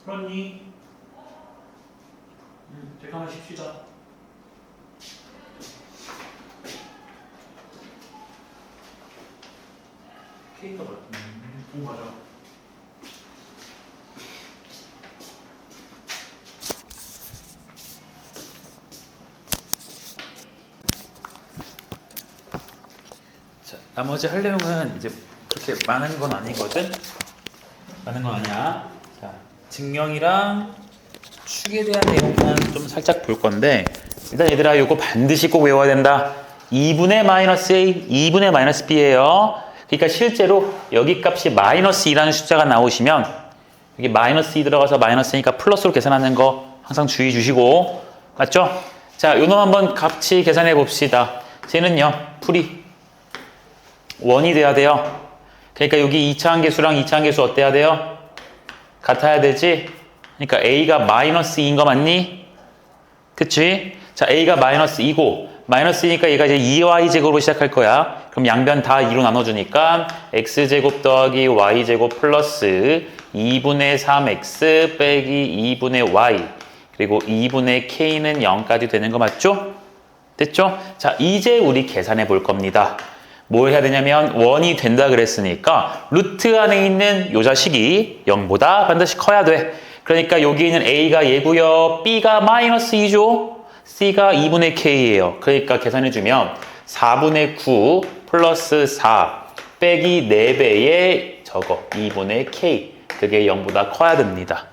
풀었니? 잠깐만 쉽시다. K가 뭐야? 오 맞아. 자, 나머지 할 내용은 이제 그렇게 많은 건 아니거든. 많은 건 아니야. 자, 증명이랑 축에 대한 내용만 좀 살짝 볼 건데 일단 얘들아 이거 반드시 꼭 외워야 된다. 2분의 마이너스 a, 2분의 마이너스 b예요. 그러니까 실제로 여기 값이 마이너스 2라는 숫자가 나오시면 여기 마이너스 2 들어가서 마이너스니까 플러스로 계산하는 거 항상 주의 주시고 맞죠? 자, 요 놈 한번 같이 계산해 봅시다. 쟤는요 풀이 원이 돼야 돼요. 그러니까 여기 2차 함계수랑 2차 함계수 어때야 돼요? 같아야 되지? 그러니까 a가 마이너스 2인 거 맞니? 그치? 자, a가 마이너스 2고 마이너스 2니까 얘가 이제 2y제곱으로 시작할 거야. 그럼 양변 다 2로 나눠주니까 x제곱 더하기 y제곱 플러스 2분의 3x 빼기 2분의 y 그리고 2분의 k는 0까지 되는 거 맞죠? 됐죠? 자, 이제 우리 계산해 볼 겁니다. 뭘 해야 되냐면 원이 된다 그랬으니까 루트 안에 있는 요 자식이 0보다 반드시 커야 돼. 그러니까 여기 있는 a가 얘고요. b가 마이너스 2죠. c가 2분의 k예요. 그러니까 계산해주면 4분의 9 플러스 4 빼기 4배의 저거 2분의 k 그게 0보다 커야 됩니다.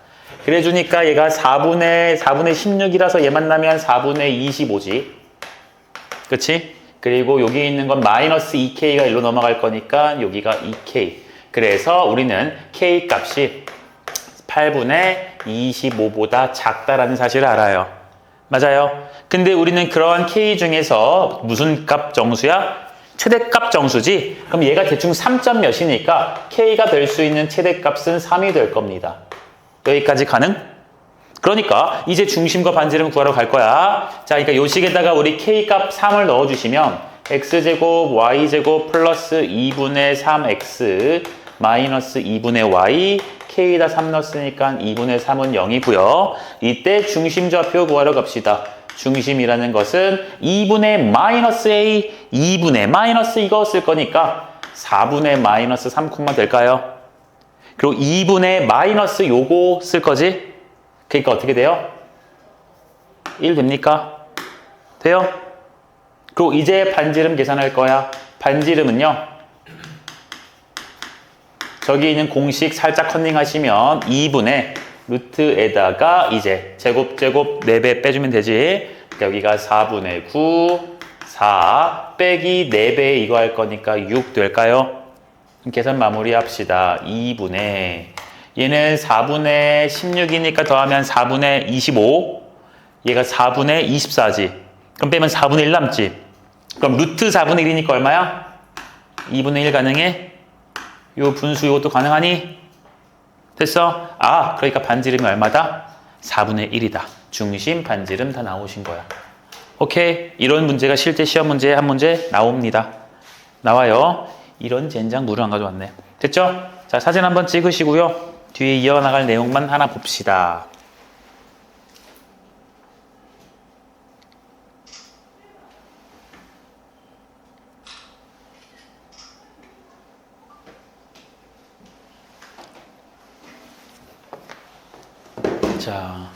그래주니까 얘가 4분의 16이라서 얘 만나면 4분의 25지. 그치? 그리고 여기 있는 건 마이너스 2k가 일로 넘어갈 거니까 여기가 2k. 그래서 우리는 k 값이 8분의 25보다 작다라는 사실을 알아요. 맞아요. 근데 우리는 그러한 k 중에서 무슨 값 정수야? 최대값 정수지? 그럼 얘가 대충 3점 몇이니까 k가 될 수 있는 최대값은 3이 될 겁니다. 여기까지 가능? 그러니까 이제 중심과 반지름 구하러 갈 거야. 자, 그러니까 요 식에다가 우리 k값 3을 넣어주시면 x제곱 y제곱 플러스 2분의 3x 마이너스 2분의 y k에다 3 넣었으니까 2분의 3은 0이고요. 이때 중심좌표 구하러 갑시다. 중심이라는 것은 2분의 마이너스 a, 2분의 마이너스 이거 쓸 거니까 4분의 마이너스 3 될까요? 그리고 2분의 마이너스 요거 쓸 거지? 그러니까 어떻게 돼요? 1 됩니까? 돼요? 그리고 이제 반지름 계산할 거야. 반지름은요. 저기 있는 공식 살짝 컨닝하시면 2분의 루트에다가 이제 제곱 4배 빼주면 되지. 그러니까 여기가 4분의 9, 4 빼기 4배 이거 할 거니까 6 될까요? 계산 마무리 합시다. 2분의 얘는 4분의 16이니까 더하면 4분의 25 얘가 4분의 24지. 그럼 빼면 4분의 1 남지. 그럼 루트 4분의 1이니까 얼마야? 2분의 1 가능해? 요 분수 이것도 가능하니? 됐어? 아, 그러니까 반지름이 얼마다? 4분의 1이다. 중심, 반지름 다 나오신 거야. 오케이? 이런 문제가 실제 시험 문제에 한 문제 나옵니다. 나와요. 이런 젠장 물을 안 가져왔네. 됐죠? 자, 사진 한번 찍으시고요. 뒤에 이어나갈 내용만 하나 봅시다. 자,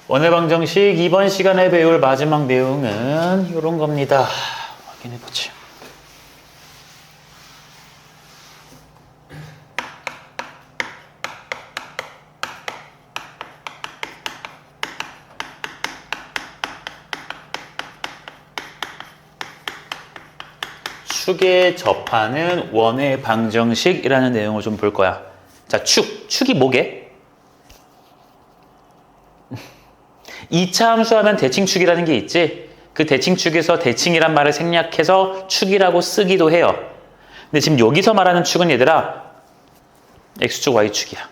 원의 방정식 2번 시간에 배울 마지막 내용은 이런 겁니다. 확인해보죠. 축에 접하는 원의 방정식이라는 내용을 좀 볼 거야. 자, 축이 뭐게? 2차 함수하면 대칭축이라는 게 있지. 그 대칭축에서 대칭이란 말을 생략해서 축이라고 쓰기도 해요. 근데 지금 여기서 말하는 축은 얘들아 X축, Y축이야.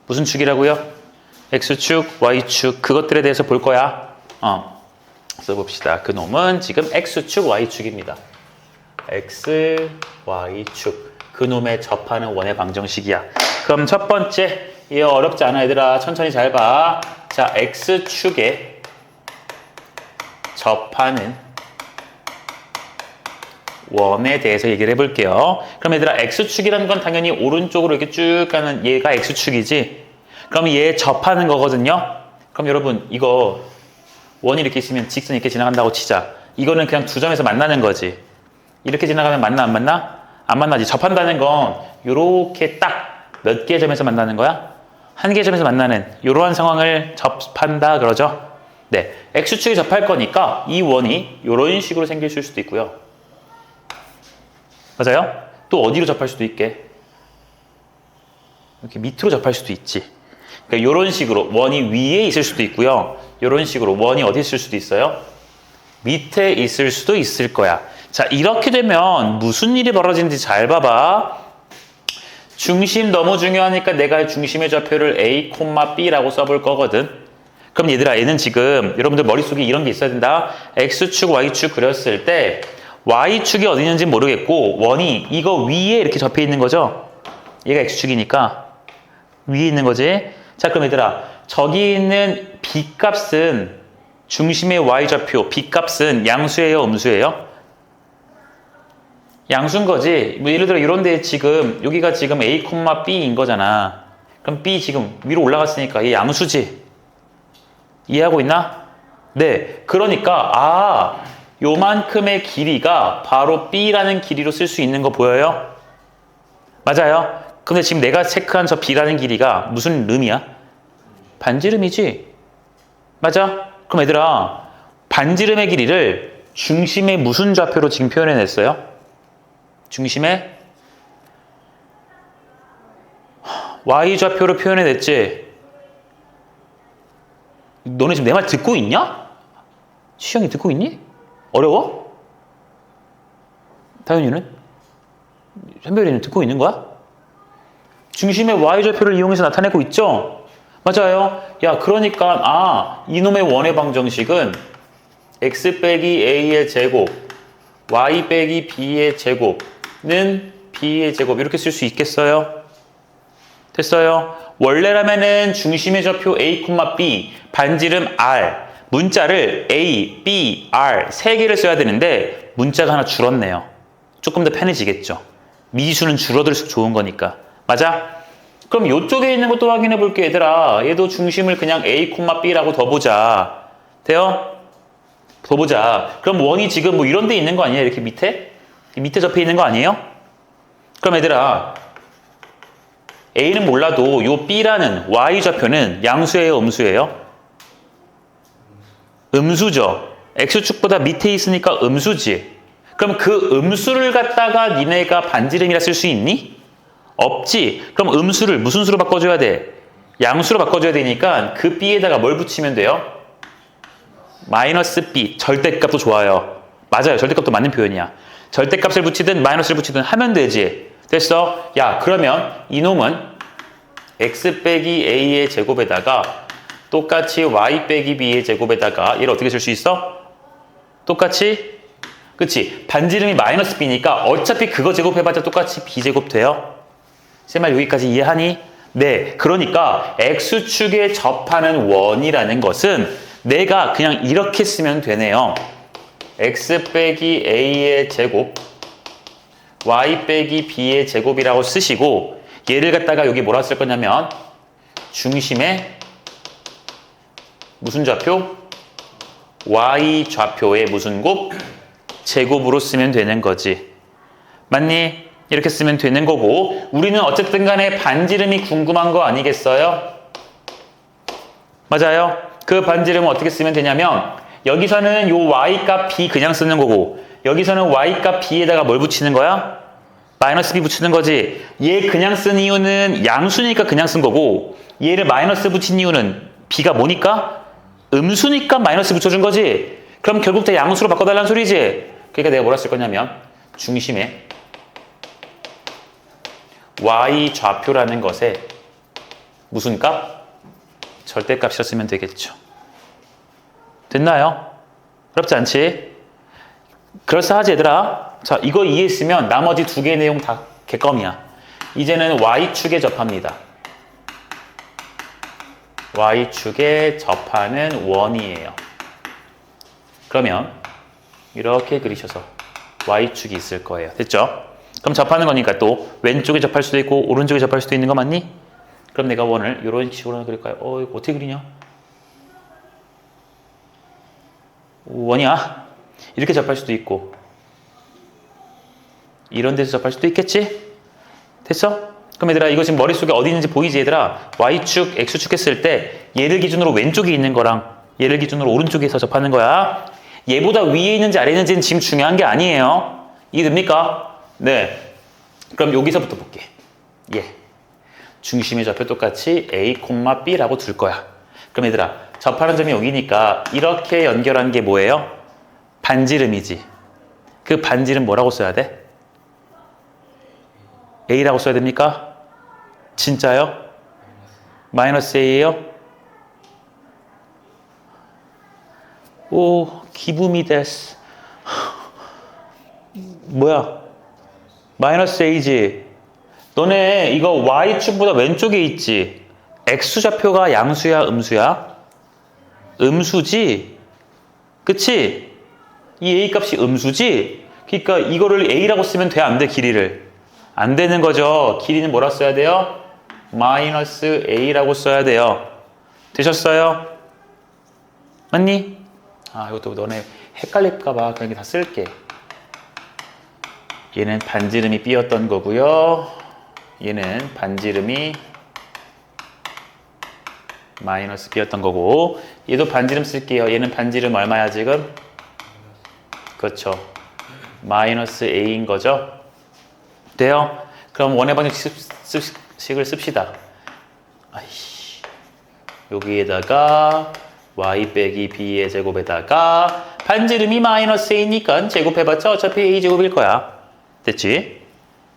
무슨 축이라고요? X축, Y축 그것들에 대해서 볼 거야. 써봅시다. 그 놈은 지금 X축, Y축입니다. X, Y축 그 놈에 접하는 원의 방정식이야. 그럼 첫 번째, 얘 어렵지 않아 얘들아. 천천히 잘 봐. 자, x축에 접하는 원에 대해서 얘기를 해볼게요. 그럼 얘들아, x축이라는 건 당연히 오른쪽으로 이렇게 쭉 가는 얘가 x축이지. 그럼 얘 접하는 거거든요. 그럼 여러분, 이거 원이 이렇게 있으면 직선이 이렇게 지나간다고 치자. 이거는 그냥 두 점에서 만나는 거지. 이렇게 지나가면 만나 안 만나? 안 만나지. 접한다는 건 요렇게 딱 몇 개의 점에서 만나는 거야? 한 개의 점에서 만나는 이러한 상황을 접한다 그러죠. 네, x축에 접할 거니까 이 원이 이런 식으로 생길 수도 있고요. 맞아요? 또 어디로 접할 수도 있게? 이렇게 밑으로 접할 수도 있지. 그러니까 이런 식으로 원이 위에 있을 수도 있고요. 이런 식으로 원이 어디 있을 수도 있어요? 밑에 있을 수도 있을 거야. 자, 이렇게 되면 무슨 일이 벌어지는지 잘 봐봐. 중심 너무 중요하니까 내가 중심의 좌표를 A, B라고 써볼 거거든. 그럼 얘들아, 얘는 지금 여러분들 머릿속에 이런 게 있어야 된다. X축, Y축 그렸을 때 Y축이 어디 있는지 모르겠고 원이 이거 위에 이렇게 접해 있는 거죠. 얘가 X축이니까 위에 있는 거지. 자, 그럼 얘들아, 저기 있는 B값은 중심의 Y좌표 B값은 양수예요, 음수예요? 양수인 거지. 뭐 예를 들어 이런 데 지금 여기가 지금 A, B인 거잖아. 그럼 B 지금 위로 올라갔으니까 얘 양수지. 이해하고 있나? 네. 그러니까 요만큼의 길이가 바로 B라는 길이로 쓸 수 있는 거 보여요? 맞아요. 근데 지금 내가 체크한 저 B라는 길이가 무슨 름이야? 반지름이지. 맞아? 그럼 얘들아, 반지름의 길이를 중심의 무슨 좌표로 지금 표현해냈어요? 중심의 Y좌표로 표현해냈지. 너네 지금 내 말 듣고 있냐? 시영이 듣고 있니? 어려워? 다현이는? 현별이는 듣고 있는 거야? 중심의 Y좌표를 이용해서 나타내고 있죠? 맞아요. 야, 그러니까 이놈의 원의 방정식은 x 빼기 a의 제곱 y 빼기 b의 제곱는 b의 제곱 이렇게 쓸 수 있겠어요? 됐어요? 원래라면은 중심의 좌표 a, b, 반지름 r, 문자를 a, b, r 세 개를 써야 되는데 문자가 하나 줄었네요. 조금 더 편해지겠죠? 미수는 줄어들수록 좋은 거니까. 맞아? 그럼 이쪽에 있는 것도 확인해 볼게 얘들아. 얘도 중심을 그냥 a, b라고 더 보자. 돼요? 더 보자. 그럼 원이 지금 뭐 이런 데 있는 거 아니에요? 이렇게 밑에? 밑에 접해 있는 거 아니에요? 그럼 얘들아, A는 몰라도 요 B라는 Y좌표는 양수예요? 음수예요? 음수죠. X축보다 밑에 있으니까 음수지. 그럼 그 음수를 갖다가 니네가 반지름이라 쓸 수 있니? 없지. 그럼 음수를 무슨 수로 바꿔줘야 돼? 양수로 바꿔줘야 되니까 그 B에다가 뭘 붙이면 돼요? 마이너스 B. 절대값도 좋아요. 맞아요. 절대값도 맞는 표현이야. 절대값을 붙이든 마이너스를 붙이든 하면 되지. 됐어? 야, 그러면 이놈은 x 빼기 a의 제곱에다가 똑같이 y 빼기 b의 제곱에다가 얘를 어떻게 쓸 수 있어? 똑같이? 그치? 반지름이 마이너스 b니까 어차피 그거 제곱해봤자 똑같이 b제곱 돼요? 제 말 여기까지 이해하니? 네. 그러니까 x축에 접하는 원이라는 것은 내가 그냥 이렇게 쓰면 되네요. x 빼기 a의 제곱 y 빼기 b의 제곱이라고 쓰시고 얘를 갖다가 여기 뭐라 쓸 거냐면 중심의 무슨 좌표? y 좌표의 무슨 곱? 제곱으로 쓰면 되는 거지. 맞니? 이렇게 쓰면 되는 거고 우리는 어쨌든 간에 반지름이 궁금한 거 아니겠어요? 맞아요. 그 반지름은 어떻게 쓰면 되냐면 여기서는 요 y값 b 그냥 쓰는 거고 여기서는 y값 b에다가 뭘 붙이는 거야? 마이너스 b 붙이는 거지. 얘 그냥 쓴 이유는 양수니까 그냥 쓴 거고 얘를 마이너스 붙인 이유는 b가 뭐니까? 음수니까 마이너스 붙여준 거지. 그럼 결국 다 양수로 바꿔달라는 소리지. 그러니까 내가 뭐라 쓸 거냐면 중심에 y 좌표라는 것에 무슨 값? 절대값이라 쓰면 되겠죠. 됐나요? 어렵지 않지? 그럴싸하지 얘들아? 자, 이거 이해했으면 나머지 두 개의 내용 다 개껌이야. 이제는 Y축에 접합니다. Y축에 접하는 원이에요. 그러면 이렇게 그리셔서 Y축이 있을 거예요. 됐죠? 그럼 접하는 거니까 또 왼쪽에 접할 수도 있고 오른쪽에 접할 수도 있는 거 맞니? 그럼 내가 원을 이런 식으로 그릴까요? 이거 어떻게 그리냐? 원이야? 이렇게 접할 수도 있고 이런 데서 접할 수도 있겠지? 됐어? 그럼 얘들아 이거 지금 머릿속에 어디 있는지 보이지 얘들아? Y축, X축 했을 때 얘를 기준으로 왼쪽에 있는 거랑 얘를 기준으로 오른쪽에서 접하는 거야. 얘보다 위에 있는지 아래에 있는지는 지금 중요한 게 아니에요. 이해됩니까? 네. 그럼 여기서부터 볼게. 중심의 좌표 똑같이 A, B라고 둘 거야. 그럼 얘들아 접하는 점이 여기니까 이렇게 연결한 게 뭐예요? 반지름이지. 그 반지름 뭐라고 써야 돼? A라고 써야 됩니까? 진짜요? 마이너스 A예요? 오, 기분이 됐어. 뭐야? 마이너스 A지. 너네 이거 Y축보다 왼쪽에 있지? X좌표가 양수야, 음수야? 음수지? 그치? 이 A 값이 음수지? 그러니까 이거를 A라고 쓰면 돼, 안 돼, 길이를? 안 되는 거죠. 길이는 뭐라 써야 돼요? 마이너스 A라고 써야 돼요. 되셨어요? 맞니? 이것도 너네 헷갈릴까봐 그런 게 다 쓸게. 얘는 반지름이 B였던 거고요. 얘는 반지름이 마이너스 B였던 거고 얘도 반지름 쓸게요. 얘는 반지름 얼마야 지금? 그렇죠. 마이너스 A인 거죠. 돼요? 그럼 원의 방정식을 씁시다. 여기에다가 y 빼기 b의 제곱에다가 반지름이 마이너스 a니까 제곱해봤자 어차피 a 제곱일 거야. 됐지?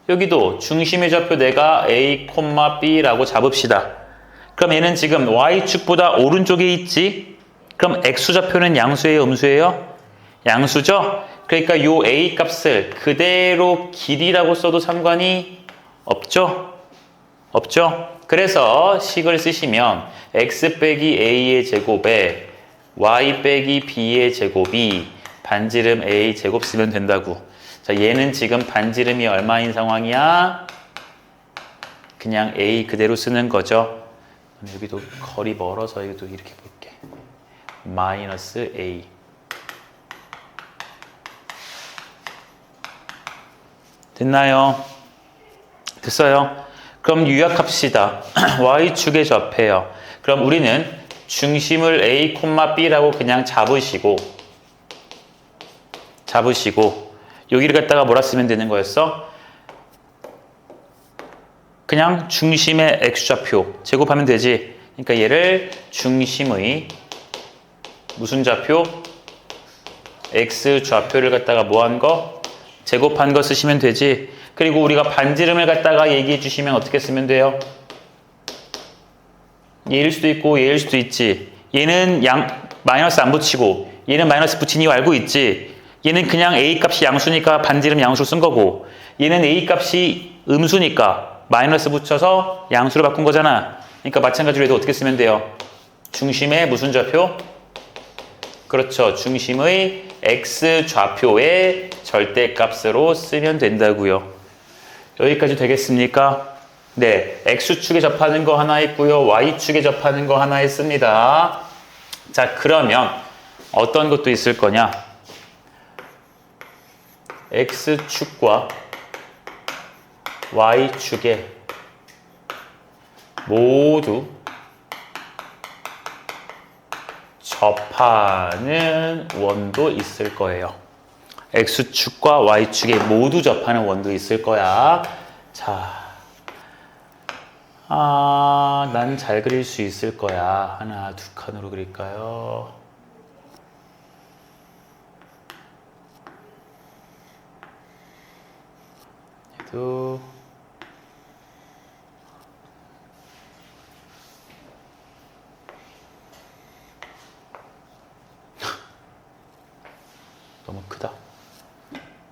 여기도 중심의 좌표 내가 a, b라고 잡읍시다. 그럼 얘는 지금 y축보다 오른쪽에 있지? 그럼 x좌표는 양수예요, 음수예요? 양수죠? 그러니까 요 a 값을 그대로 길이라고 써도 상관이 없죠? 없죠? 그래서 식을 쓰시면 x 빼기 a의 제곱에 y 빼기 b의 제곱이 반지름 a 제곱 쓰면 된다고. 자, 얘는 지금 반지름이 얼마인 상황이야? 그냥 a 그대로 쓰는 거죠. 여기도 거리 멀어서 여기도 이렇게 볼게. 마이너스 a. 됐나요? 됐어요? 그럼 유약합시다. Y축에 접해요. 그럼 우리는 중심을 A, B라고 그냥 잡으시고 여기를 갖다가 뭐라 쓰면 되는 거였어? 그냥 중심의 X좌표 제곱하면 되지. 그러니까 얘를 중심의 무슨 좌표? X좌표를 갖다가 뭐한 거? 제곱한 거 쓰시면 되지. 그리고 우리가 반지름을 갖다가 얘기해 주시면 어떻게 쓰면 돼요? 얘일 수도 있고 얘일 수도 있지. 얘는 마이너스 안 붙이고 얘는 마이너스 붙인 이유 알고 있지. 얘는 그냥 A 값이 양수니까 반지름 양수로 쓴 거고 얘는 A 값이 음수니까 마이너스 붙여서 양수로 바꾼 거잖아. 그러니까 마찬가지로 해도 어떻게 쓰면 돼요? 중심의 무슨 좌표? 그렇죠. 중심의 X좌표의 절대값으로 쓰면 된다고요. 여기까지 되겠습니까? 네, X축에 접하는 거 하나 있고요. Y축에 접하는 거 하나 있습니다. 자, 그러면 어떤 것도 있을 거냐? X축과 Y축에 모두 접하는 원도 있을 거예요. X축과 Y축에 모두 접하는 원도 있을 거야. 자, 난 잘 그릴 수 있을 거야. 하나, 두 칸으로 그릴까요? 얘도 너무 크다.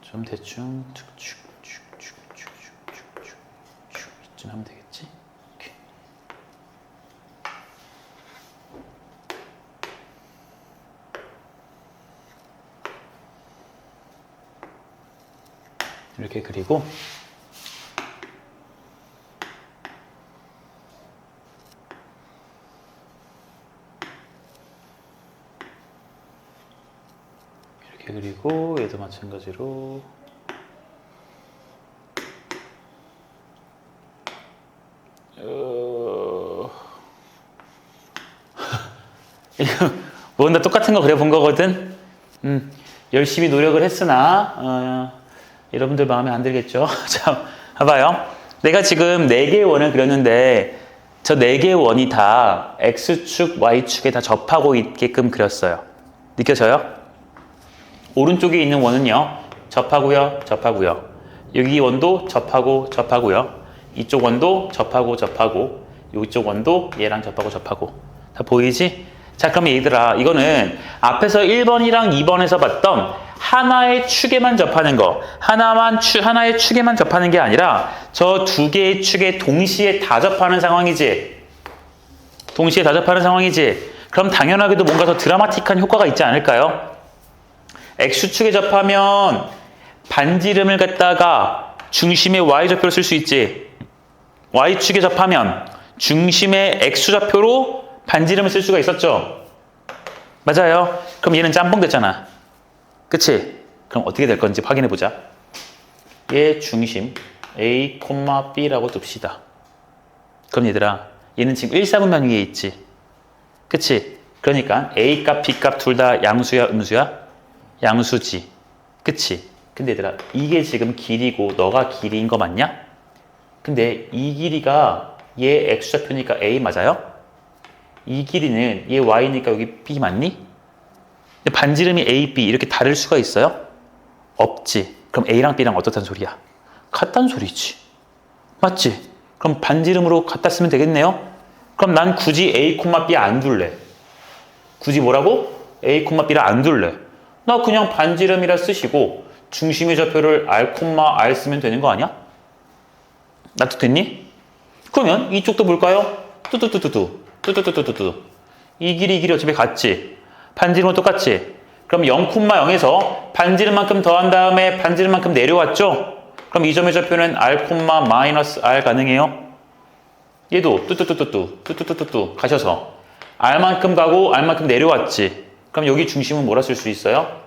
좀 대충 축축축축축축축축 이쯤 하면 되겠지? 이렇게 그리고 이렇게 그리고 얘도 마찬가지로 이거 뭔가 똑같은 거 그려본 거거든. 열심히 노력을 했으나 여러분들 마음에 안 들겠죠? 자, 봐봐요. 내가 지금 4개의 원을 그렸는데 저 4개의 원이 다 X축, Y축에 다 접하고 있게끔 그렸어요. 느껴져요? 오른쪽에 있는 원은요. 접하고요. 접하고요. 여기 원도 접하고 접하고요. 이쪽 원도 접하고 접하고 이쪽 원도 얘랑 접하고 접하고. 다 보이지? 자, 그러면 얘들아, 이거는 앞에서 1번이랑 2번에서 봤던 하나의 축에만 접하는 거, 하나의 축에만 접하는 게 아니라 저 2개의 축에 동시에 다 접하는 상황이지. 동시에 다 접하는 상황이지. 그럼 당연하게도 뭔가 더 드라마틱한 효과가 있지 않을까요? X축에 접하면 반지름을 갖다가 중심의 Y좌표로 쓸 수 있지. Y축에 접하면 중심의 X좌표로 반지름을 쓸 수가 있었죠. 맞아요. 그럼 얘는 짬뽕 됐잖아. 그치? 그럼 어떻게 될 건지 확인해 보자. 얘 중심 A, B라고 둡시다. 그럼 얘들아, 얘는 지금 1사분면 위에 있지. 그치? 그러니까 A 값, B 값 둘 다 양수야, 음수야? 양수지. 그치? 근데 얘들아, 이게 지금 길이고 너가 길이인 거 맞냐? 근데 이 길이가 얘 X좌표니까 A 맞아요? 이 길이는 얘 Y니까 여기 B 맞니? 근데 반지름이 A, B 이렇게 다를 수가 있어요? 없지. 그럼 A랑 B랑 어떻단 소리야? 같단 소리지. 맞지? 그럼 반지름으로 갖다 쓰면 되겠네요? 그럼 난 굳이 A, B 안 둘래. 굳이 뭐라고? A, B를 안 둘래. 나 그냥 반지름이라 쓰시고 중심의 좌표를 R, 쓰면 되는 거 아니야? 나도 됐니? 그러면 이쪽도 볼까요? 뚜뚜뚜뚜뚜. 이 길이 어차피 같지? 반지름은 똑같지? 그럼 0,0에서 반지름만큼 더한 다음에 반지름만큼 내려왔죠? 그럼 이 점의 좌표는 R, R 가능해요? 얘도 뚜뚜뚜뚜뚜 가셔서 R만큼 가고 R만큼 내려왔지? 그럼 여기 중심은 뭐라 쓸 수 있어요?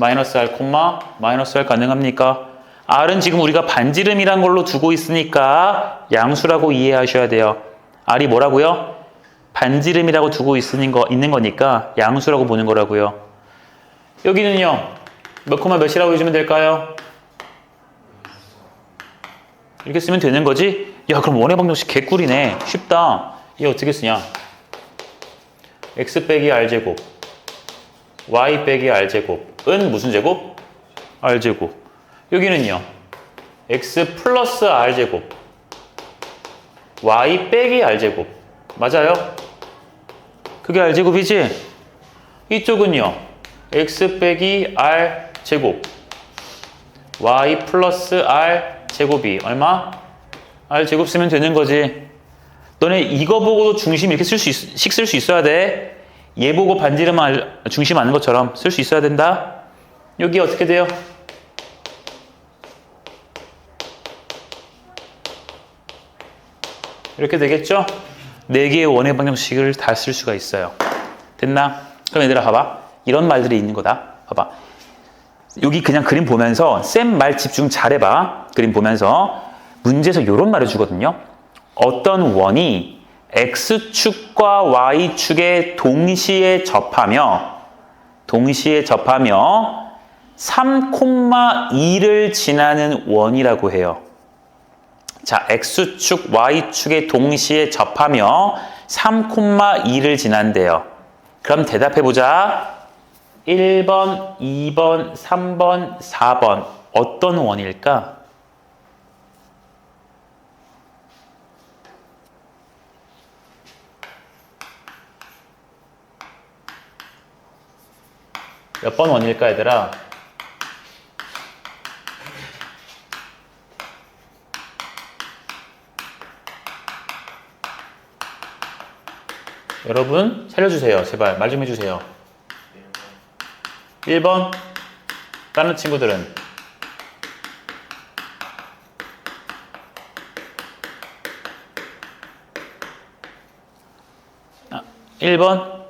R, R 가능합니까? R은 지금 우리가 반지름이란 걸로 두고 있으니까 양수라고 이해하셔야 돼요. R이 뭐라고요? 반지름이라고 두고 있는 거니까 양수라고 보는 거라고요. 여기는요. 몇 콤마 몇이라고 해주면 될까요? 이렇게 쓰면 되는 거지? 야, 그럼 원의 방정식 개꿀이네. 쉽다. 얘 어떻게 쓰냐? x 빼기 r제곱 y 빼기 r제곱은 무슨 제곱? r제곱. 여기는요. x 플러스 r제곱 y 빼기 r제곱. 맞아요? 그게 r제곱이지? 이쪽은요. x 빼기 r제곱 y 플러스 r제곱이 얼마? r제곱 쓰면 되는 거지. 너네 이거 보고도 중심 이렇게 쓸 수 있어야 돼. 얘 보고 반지름 중심 아는 것처럼 쓸 수 있어야 된다. 여기 어떻게 돼요? 이렇게 되겠죠? 4개의 원의 방정식을 다 쓸 수가 있어요. 됐나? 그럼 얘들아 봐봐. 이런 말들이 있는 거다. 봐봐. 여기 그냥 그림 보면서 쌤 말 집중 잘해봐. 그림 보면서 문제에서 이런 말을 주거든요. 어떤 원이 X축과 Y축에 동시에 접하며 3,2를 지나는 원이라고 해요. 자, X축, Y축에 동시에 접하며 3,2를 지난대요. 그럼 대답해보자. 1번, 2번, 3번, 4번 어떤 원일까? 몇 번 원일까, 얘들아? 여러분 살려주세요. 제발 말 좀 해주세요. 1번. 다른 친구들은 1번?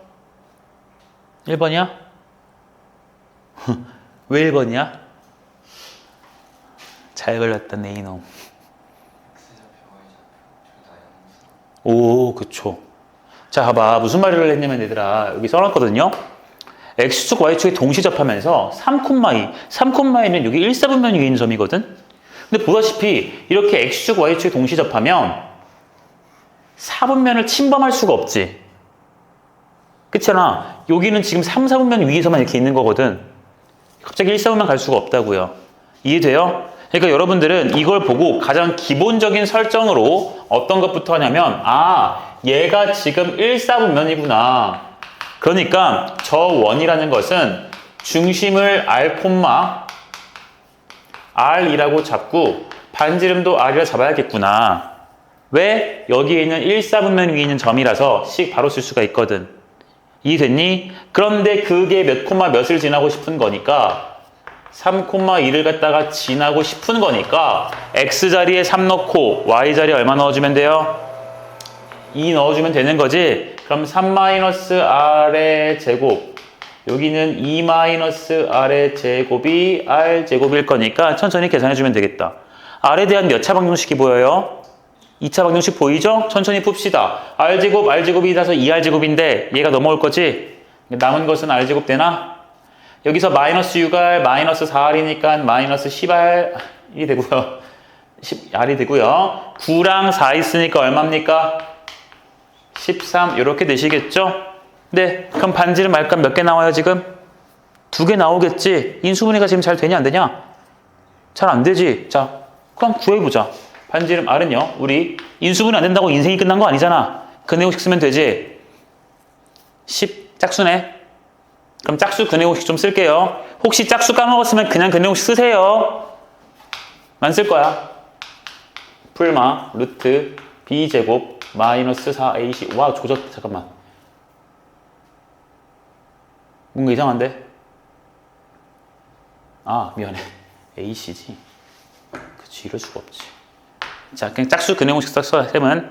1번이야? 왜 1번이야? 잘 걸렸다, 내 이놈. 오, 그쵸. 자, 봐봐. 무슨 말을 했냐면, 얘들아, 여기 써놨거든요? X축, Y축이 동시 접하면서 3,2. 3,2는 여기 1사분면 위에 있는 점이거든? 근데 보다시피, 이렇게 X축, Y축이 동시 접하면 4분면을 침범할 수가 없지. 그렇잖아. 여기는 지금 3, 4분면 위에서만 이렇게 있는 거거든. 갑자기 1, 4분면 갈 수가 없다고요. 이해돼요? 그러니까 여러분들은 이걸 보고 가장 기본적인 설정으로 어떤 것부터 하냐면 얘가 지금 1, 4분면이구나. 그러니까 저 원이라는 것은 중심을 R, R이라고 잡고 반지름도 R이라 잡아야겠구나. 왜? 여기에 있는 1, 4분면 위에 있는 점이라서 식 바로 쓸 수가 있거든. 이해됐니? 그런데 그게 몇 콤마 몇을 지나고 싶은 거니까 3,2를 갖다가 지나고 싶은 거니까 X자리에 3 넣고 Y자리에 얼마 넣어주면 돼요? 2 넣어주면 되는 거지? 그럼 3-R의 제곱 여기는 2-R의 제곱이 R제곱일 거니까 천천히 계산해주면 되겠다. R에 대한 몇 차 방정식이 보여요? 2차 방정식 보이죠? 천천히 풉시다. R제곱, R제곱이 나서 2R제곱인데 얘가 넘어올 거지? 남은 것은 R제곱 되나? 여기서 마이너스 6R, 마이너스 4R이니까 마이너스 10R이 되고요. 10R이 되고요. 9랑 4 있으니까 얼마입니까? 13 이렇게 되시겠죠? 네, 그럼 반지름 말값 몇 개 나와요 지금? 2개 나오겠지? 인수분해가 지금 잘 되냐 안 되냐? 잘 안 되지? 자, 그럼 구해보자. 반지름 R은요, 우리 인수분해 안 된다고 인생이 끝난 거 아니잖아. 근해공식 쓰면 되지. 10 짝수네. 그럼 짝수 근해공식 좀 쓸게요. 혹시 짝수 까먹었으면 그냥 근해공식 쓰세요. 안 쓸 거야. 풀마 루트 b제곱 마이너스 4ac. 와, 조졌다. 잠깐만. 뭔가 이상한데? 미안해. ac지. 그치, 이럴 수가 없지. 자, 그냥 짝수 근해공식 써서 셈은.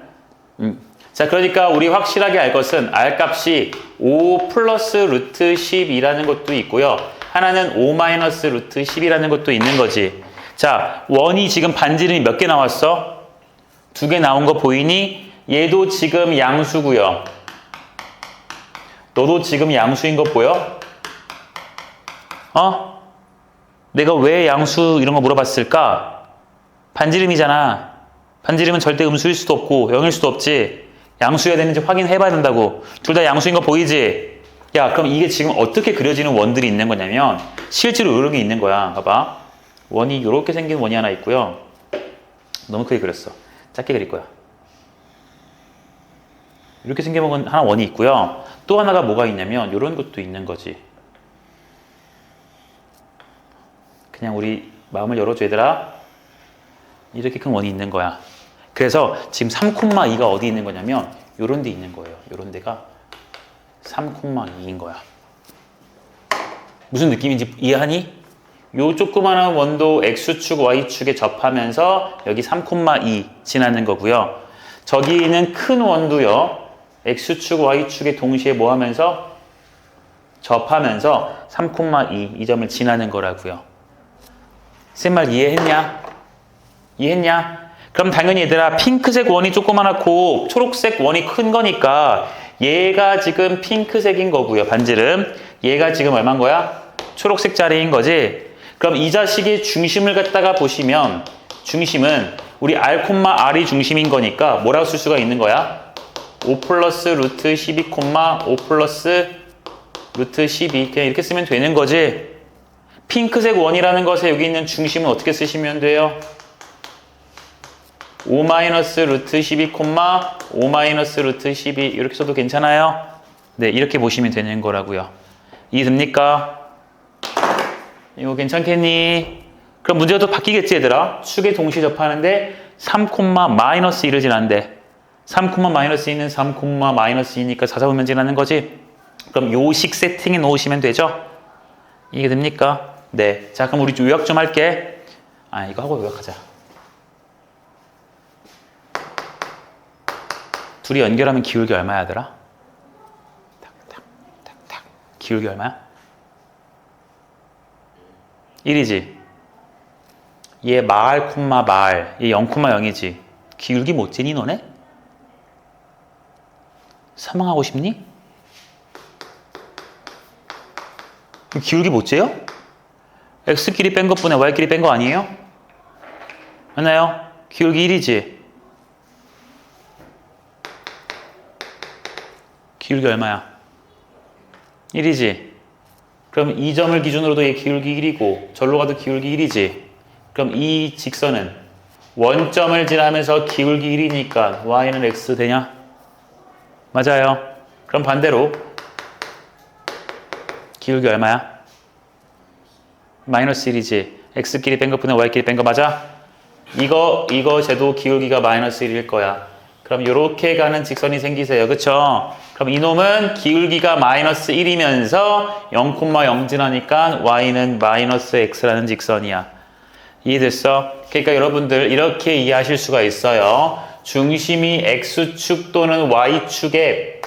자, 그러니까 우리 확실하게 알 것은 R 값이 5 플러스 루트 10이라는 것도 있고요. 하나는 5 마이너스 루트 10이라는 것도 있는 거지. 자, 원이 지금 반지름이 몇 개 나왔어? 2개 나온 거 보이니? 얘도 지금 양수고요. 너도 지금 양수인 거 보여? 내가 왜 양수 이런 거 물어봤을까? 반지름이잖아. 반지름은 절대 음수일 수도 없고 0일 수도 없지. 양수여야 되는지 확인해봐야 된다고. 둘 다 양수인 거 보이지? 야, 그럼 이게 지금 어떻게 그려지는 원들이 있는 거냐면 실제로 이런 게 있는 거야. 봐봐. 원이 이렇게 생긴 원이 하나 있고요. 너무 크게 그렸어. 작게 그릴 거야. 이렇게 생긴 건 하나 원이 있고요. 또 하나가 뭐가 있냐면 이런 것도 있는 거지. 그냥 우리 마음을 열어줘 얘들아. 이렇게 큰 원이 있는 거야. 그래서 지금 3,2가 어디 있는 거냐면 요런 데 있는 거예요. 요런 데가 3,2인 거야. 무슨 느낌인지 이해하니? 요 조그마한 원도 X축, Y축에 접하면서 여기 3,2 지나는 거고요. 저기 있는 큰 원도요. X축, Y축에 동시에 뭐 하면서? 접하면서 3,2 이 점을 지나는 거라고요. 쌤 말 이해했냐? 이해했냐? 그럼 당연히 얘들아 핑크색 원이 조그맣고 초록색 원이 큰 거니까 얘가 지금 핑크색인 거고요. 반지름. 얘가 지금 얼마인 거야? 초록색짜리인 거지. 그럼 이 자식의 중심을 갖다가 보시면 중심은 우리 R, R이 중심인 거니까 뭐라고 쓸 수가 있는 거야? 5 플러스 루트 12, 5 플러스 루트 12 그냥 이렇게 쓰면 되는 거지. 핑크색 원이라는 것에 여기 있는 중심은 어떻게 쓰시면 돼요? 5 마이너스 루트 12, 5 마이너스 루트 12 이렇게 써도 괜찮아요? 네, 이렇게 보시면 되는 거라고요. 이해됩니까? 이거 괜찮겠니? 그럼 문제가 또 바뀌겠지 얘들아? 축에 동시 접하는데 3, 마이너스 1을 지난대. 3, 마이너스 2는 3, 마이너스 2니까 4, 면제라는 거지. 그럼 요식 세팅해 놓으시면 되죠? 이게 됩니까? 네. 자, 그럼 우리 요약 좀 할게. 이거 하고 요약하자. 둘이 연결하면 기울기 얼마야, 하더라? 탁. 기울기 얼마야? 1이지. 얘 마알, 얘 0,0이지. 기울기 못 재니, 너네? 사망하고 싶니? 기울기 못 재요? x끼리 뺀 것분에 y끼리 뺀 거 아니에요? 맞나요? 기울기 1이지. 기울기 얼마야? 1이지. 그럼 이 점을 기준으로도 얘 기울기 1이고 절로 가도 기울기 1이지. 그럼 이 직선은 원점을 지나면서 기울기 1이니까 y는 x 되냐? 맞아요. 그럼 반대로 기울기 얼마야? 마이너스 1이지. x끼리 뺀 것분에 y끼리 뺀 거 맞아? 이거 쟤도 기울기가 마이너스 1일 거야. 그럼 이렇게 가는 직선이 생기세요. 그쵸? 그럼 이놈은 기울기가 마이너스 1이면서 0,0 지나니까 y는 마이너스 x라는 직선이야. 이해됐어? 그러니까 여러분들 이렇게 이해하실 수가 있어요. 중심이 x축 또는 y축에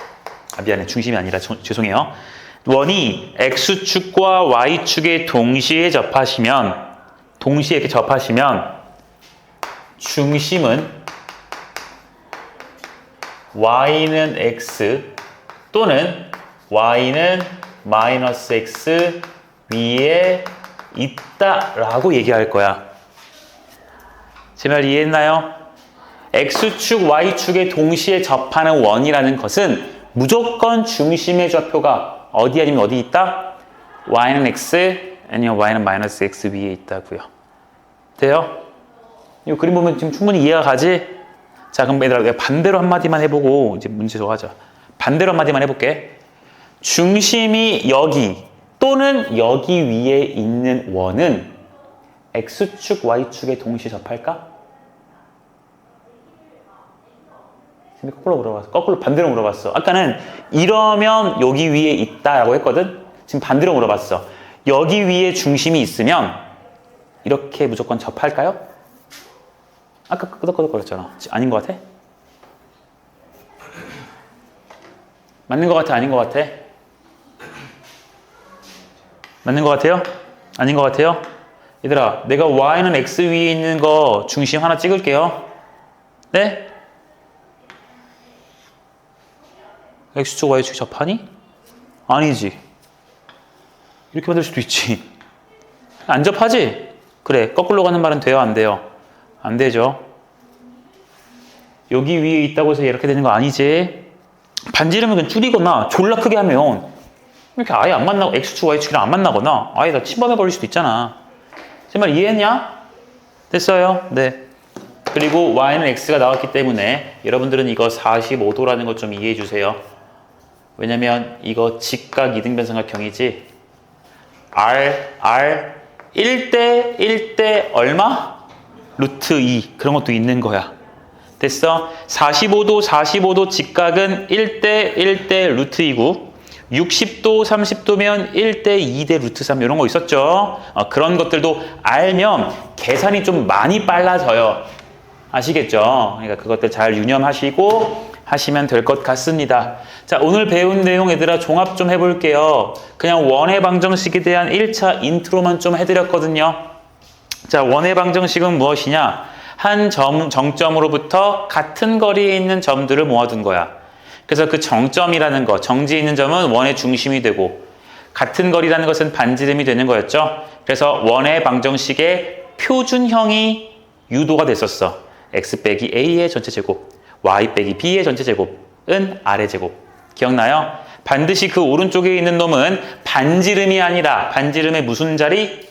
미안해. 중심이 아니라 죄송해요. 원이 x축과 y축에 동시에 이렇게 접하시면 중심은 y는 x 또는 y는 마이너스 x 위에 있다라고 얘기할 거야. 제 말 이해했나요? x축, y축에 동시에 접하는 원이라는 것은 무조건 중심의 좌표가 어디 아니면 어디 있다? y는 x 아니면 y는 마이너스 x 위에 있다고요. 돼요? 이 그림 보면 지금 충분히 이해가 가지? 자, 그럼 얘들아 내가 반대로 한마디만 해보고 이제 문제 좀 하자. 반대로 한마디만 해볼게. 중심이 여기 또는 여기 위에 있는 원은 x축, y축에 동시에 접할까? 거꾸로 반대로 물어봤어. 아까는 이러면 여기 위에 있다라고 했거든? 지금 반대로 물어봤어. 여기 위에 중심이 있으면 이렇게 무조건 접할까요? 아까 끄덕끄덕거렸잖아. 아닌 것 같아? 맞는 것 같아? 아닌 것 같아? 맞는 것 같아요? 아닌 것 같아요? 얘들아, 내가 y는 x 위에 있는 거 중심 하나 찍을게요. 네? x축, y축 접하니? 아니지. 이렇게 만들 수도 있지. 안 접하지? 그래, 거꾸로 가는 말은 돼요? 안 돼요? 안 되죠. 여기 위에 있다고 해서 이렇게 되는 거 아니지? 반지름을 그냥 줄이거나 졸라 크게 하면 이렇게 아예 안 만나고 x축, y축이랑 안 만나거나 아예 다 침범해버릴 수도 있잖아. 제 말 이해했냐? 됐어요? 네. 그리고 y는 x가 나왔기 때문에 여러분들은 이거 45도라는 것 좀 이해해 주세요. 왜냐면 이거 직각 이등변삼각형이지. R 1대 얼마? 루트 2 그런 것도 있는 거야. 됐어? 45도 직각은 1대 루트 2고 60도 30도면 1대 루트 3 이런 거 있었죠. 그런 것들도 알면 계산이 좀 많이 빨라져요. 아시겠죠? 그러니까 그것들 잘 유념하시고 하시면 될 것 같습니다. 자, 오늘 배운 내용 얘들아 종합 좀 해볼게요. 그냥 원의 방정식에 대한 1차 인트로만 좀 해드렸거든요. 자, 원의 방정식은 무엇이냐? 한 정점으로부터 같은 거리에 있는 점들을 모아둔 거야. 그래서 그 정점이라는 거, 정지에 있는 점은 원의 중심이 되고 같은 거리라는 것은 반지름이 되는 거였죠. 그래서 원의 방정식의 표준형이 유도가 됐었어. x 빼기 a의 전체 제곱, y 빼기 b의 전체 제곱은 r의 제곱. 기억나요? 반드시 그 오른쪽에 있는 놈은 반지름이 아니라 반지름의 무슨 자리?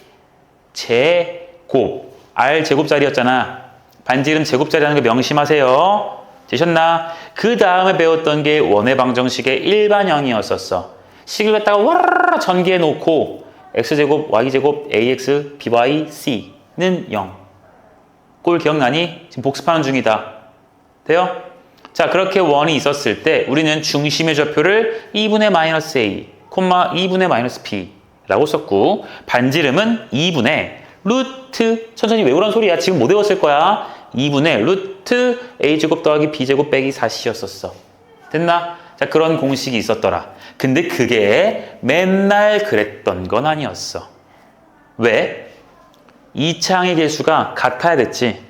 제곱. r 제곱 자리였잖아. 반지름 제곱 자리라는 거 명심하세요. 되셨나? 그 다음에 배웠던 게 원의 방정식의 일반형이었었어. 식을 갖다가 와라라라 전개해 놓고 x제곱, y제곱, ax, by, c는 0. 꼴 기억나니? 지금 복습하는 중이다. 돼요? 자, 그렇게 원이 있었을 때 우리는 중심의 좌표를 2분의 마이너스 a, 2분의 마이너스 b라고 썼고 반지름은 2분의 루트, 천천히 외우란 소리야. 지금 못 외웠을 거야. 2분의 루트 a제곱 더하기 b제곱 빼기 4c였었어. 됐나? 자, 그런 공식이 있었더라. 근데 그게 맨날 그랬던 건 아니었어. 왜? 이차항의 개수가 같아야 됐지.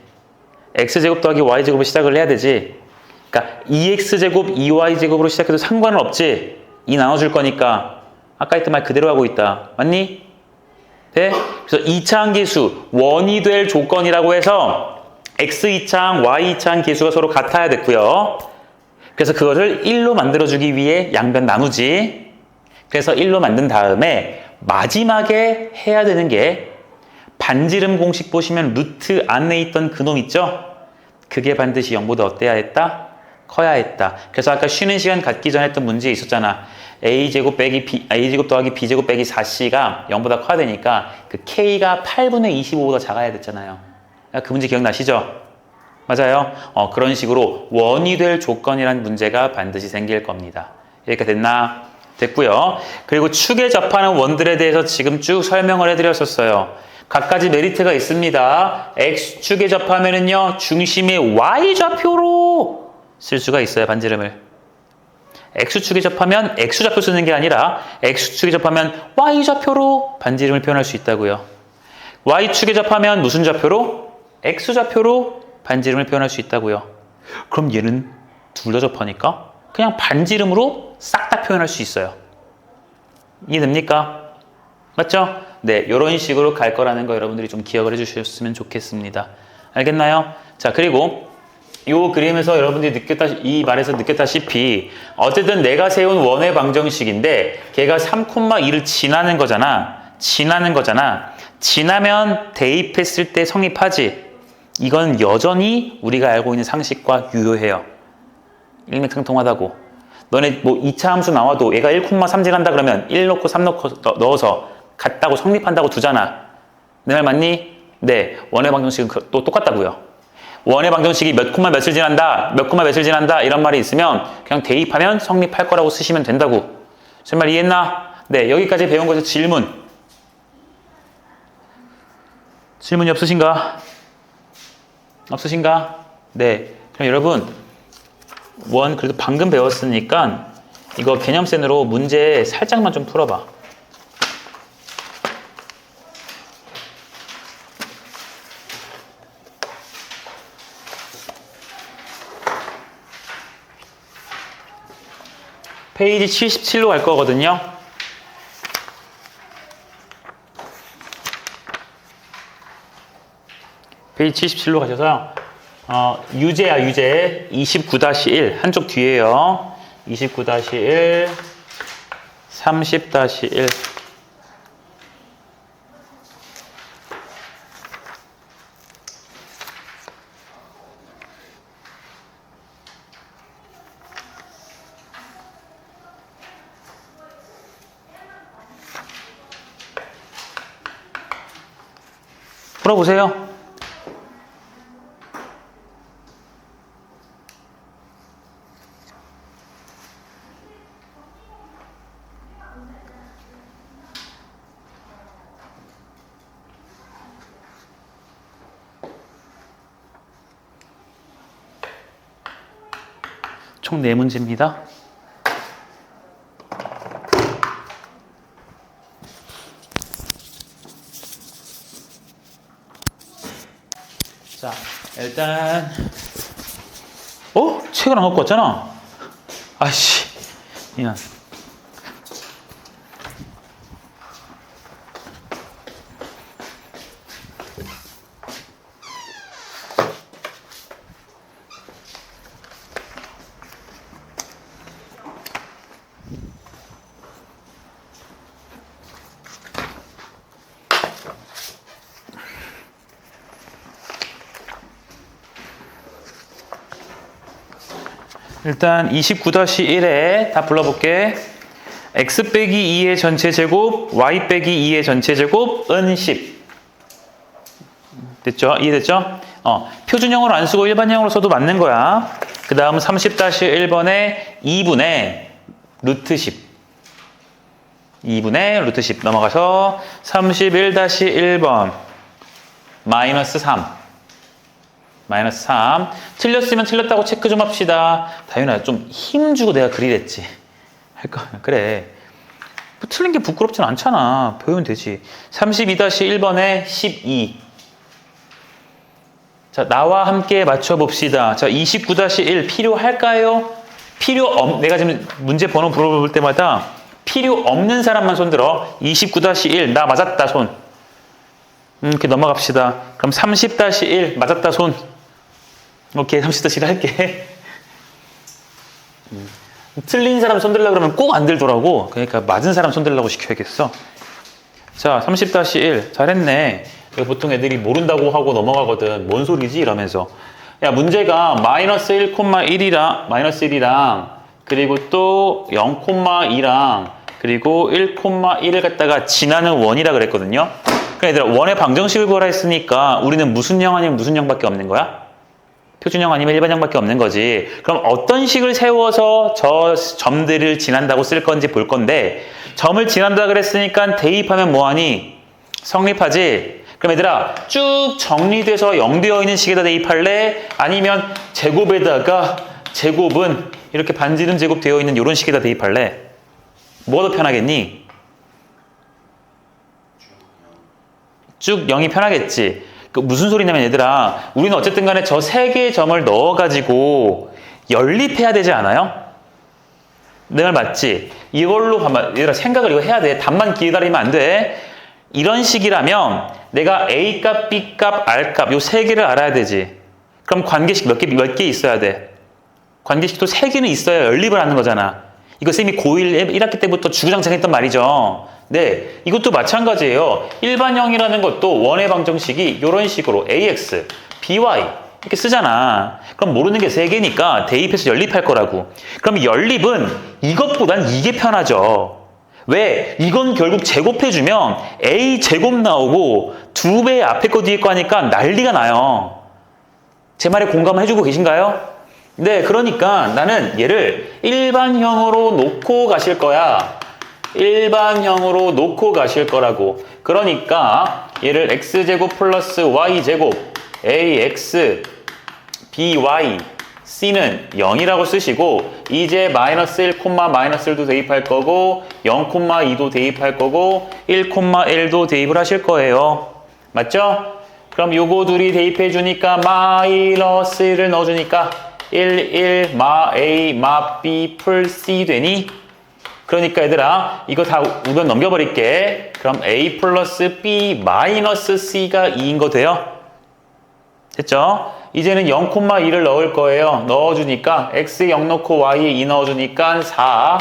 x제곱 더하기 y제곱으로 시작을 해야 되지. 그러니까 2x제곱 2y제곱으로 시작해도 상관은 없지. 2 나눠줄 거니까. 아까 했던 말 그대로 하고 있다. 맞니? 네? 그래서 2차항 계수, 원이 될 조건이라고 해서 x 2차항, y 2차항 계수가 서로 같아야 됐고요. 그래서 그거를 1로 만들어주기 위해 양변 나누지. 그래서 1로 만든 다음에 마지막에 해야 되는 게 반지름 공식 보시면 루트 안에 있던 그놈 있죠? 그게 반드시 0보다 어때야 했다? 커야 했다. 그래서 아까 쉬는 시간 갖기 전에 했던 문제에 있었잖아. a제곱 더하기 b제곱 빼기 4c가 0보다 커야 되니까 그 k가 8분의 25보다 작아야 됐잖아요. 그 문제 기억나시죠? 맞아요. 그런 식으로 원이 될 조건이란 문제가 반드시 생길 겁니다. 여기까지 됐나? 됐고요. 그리고 축에 접하는 원들에 대해서 지금 쭉 설명을 해드렸었어요. 각가지 메리트가 있습니다. x축에 접하면은요, 중심의 y좌표로 쓸 수가 있어요, 반지름을. x축에 접하면 x좌표 쓰는 게 아니라 x축에 접하면 y좌표로 반지름을 표현할 수 있다고요. y축에 접하면 무슨 좌표로? x좌표로 반지름을 표현할 수 있다고요. 그럼 얘는 둘 다 접하니까 그냥 반지름으로 싹 다 표현할 수 있어요. 이해됩니까? 맞죠? 네, 이런 식으로 갈 거라는 거 여러분들이 좀 기억을 해주셨으면 좋겠습니다. 알겠나요? 자, 그리고 이 그림에서 여러분들이 이 말에서 느꼈다시피 어쨌든 내가 세운 원의 방정식인데 걔가 3,2를 지나는 거잖아. 지나면 대입했을 때 성립하지. 이건 여전히 우리가 알고 있는 상식과 유효해요. 일맥상통하다고. 너네 뭐 2차 함수 나와도 얘가 1,3 지난다 그러면 1 넣고 3 넣고 넣어서 같다고 성립한다고 두잖아. 내 말 맞니? 네. 원의 방정식은 또 똑같다고요. 원의 방정식이 몇 콤마 몇을 지난다 이런 말이 있으면 그냥 대입하면 성립할 거라고 쓰시면 된다고. 제 말 이해했나? 네. 여기까지 배운 것에서 질문이 없으신가? 네. 그럼 여러분 원 그래도 방금 배웠으니까 이거 개념센으로 문제 살짝만 좀 풀어봐. 페이지 77로 갈 거거든요. 페이지 77로 가셔서 유제야, 유제. 29-1. 한쪽 뒤에요. 29-1, 30-1. 풀어보세요. 총 4문제입니다. 자, 일단 책을 안 갖고 왔잖아. 아씨, 미안. 일단 29-1에 다 불러볼게. x 빼기 2의 전체 제곱, y 빼기 2의 전체 제곱은 10. 됐죠? 이해됐죠? 표준형으로 안 쓰고 일반형으로 써도 맞는 거야. 그 다음 30-1번에 2분의 루트 10. 2분의 루트 10 넘어가서 31-1번 마이너스 3. 마이너스 3. 틀렸으면 틀렸다고 체크 좀 합시다. 다윤아, 좀 힘주고 내가 그리랬지. 할 거, 그래. 뭐 틀린 게 부끄럽진 않잖아. 배우면 되지. 32-1번에 12. 자, 나와 함께 맞춰봅시다. 자, 29-1 필요할까요? 내가 지금 문제 번호 물어볼 때마다 필요 없는 사람만 손 들어. 29-1 나 맞았다 손. 이렇게 넘어갑시다. 그럼 30-1 맞았다 손. 오케이, 30-1 할게. 틀린 사람 손 들려고 그러면 꼭 안 들더라고. 그러니까 맞은 사람 손 들려고 시켜야겠어. 자, 30-1 잘했네. 보통 애들이 모른다고 하고 넘어가거든. 뭔 소리지? 이러면서. 야, 문제가 마이너스 1,1이랑 그리고 또 0,2랑 그리고 1,1을 갖다가 지나는 원이라 그랬거든요. 그러니까 얘들아, 원의 방정식을 구하라 했으니까 우리는 무슨 형 아니면 무슨 형밖에 없는 거야? 표준형 아니면 일반형밖에 없는 거지. 그럼 어떤 식을 세워서 저 점들을 지난다고 쓸 건지 볼 건데, 점을 지난다 그랬으니까 대입하면 뭐하니? 성립하지? 그럼 얘들아, 쭉 정리돼서 0 되어 있는 식에다 대입할래? 아니면 제곱에다가 제곱은 이렇게 반지름 제곱 되어 있는 이런 식에다 대입할래? 뭐가 더 편하겠니? 쭉 0이 편하겠지. 그 무슨 소리냐면 얘들아, 우리는 어쨌든 간에 저 세 개의 점을 넣어가지고 연립해야 되지 않아요? 내 말 맞지? 이걸로 얘들아 생각을 이거 해야 돼. 답만 기다리면 안 돼. 이런 식이라면 내가 A값, B값, R값 요 세 개를 알아야 되지. 그럼 관계식 몇 개 있어야 돼? 관계식도 세 개는 있어야 연립을 하는 거잖아. 이거 쌤이 고1 1학기 때부터 주구장창 했던 말이죠. 네, 이것도 마찬가지예요. 일반형이라는 것도 원의 방정식이 이런 식으로 AX, BY 이렇게 쓰잖아. 그럼 모르는 게 세 개니까 대입해서 연립할 거라고. 그럼 연립은 이것보단 이게 편하죠. 왜? 이건 결국 제곱해주면 A 제곱 나오고 2배 앞에 거 뒤에 거 하니까 난리가 나요. 제 말에 공감해주고 계신가요? 네, 그러니까 나는 얘를 일반형으로 놓고 가실 거야. 일반형으로 놓고 가실 거라고. 그러니까 얘를 x제곱 플러스 y제곱 ax by c는 0이라고 쓰시고 이제 마이너스 1, 마이너스 1도 대입할 거고 0,2도 대입할 거고 1,1도 대입을 하실 거예요. 맞죠? 그럼 요거 둘이 대입해 주니까 마이너스 1을 넣어주니까 1, 마 A, 마 B, 풀 C 되니? 그러니까 얘들아, 이거 다 우변 넘겨버릴게. 그럼 A 플러스 B 마이너스 C가 2인 거 돼요? 됐죠? 이제는 0,2를 넣을 거예요. 넣어주니까 X 0 넣고 Y에 2 넣어주니까 4,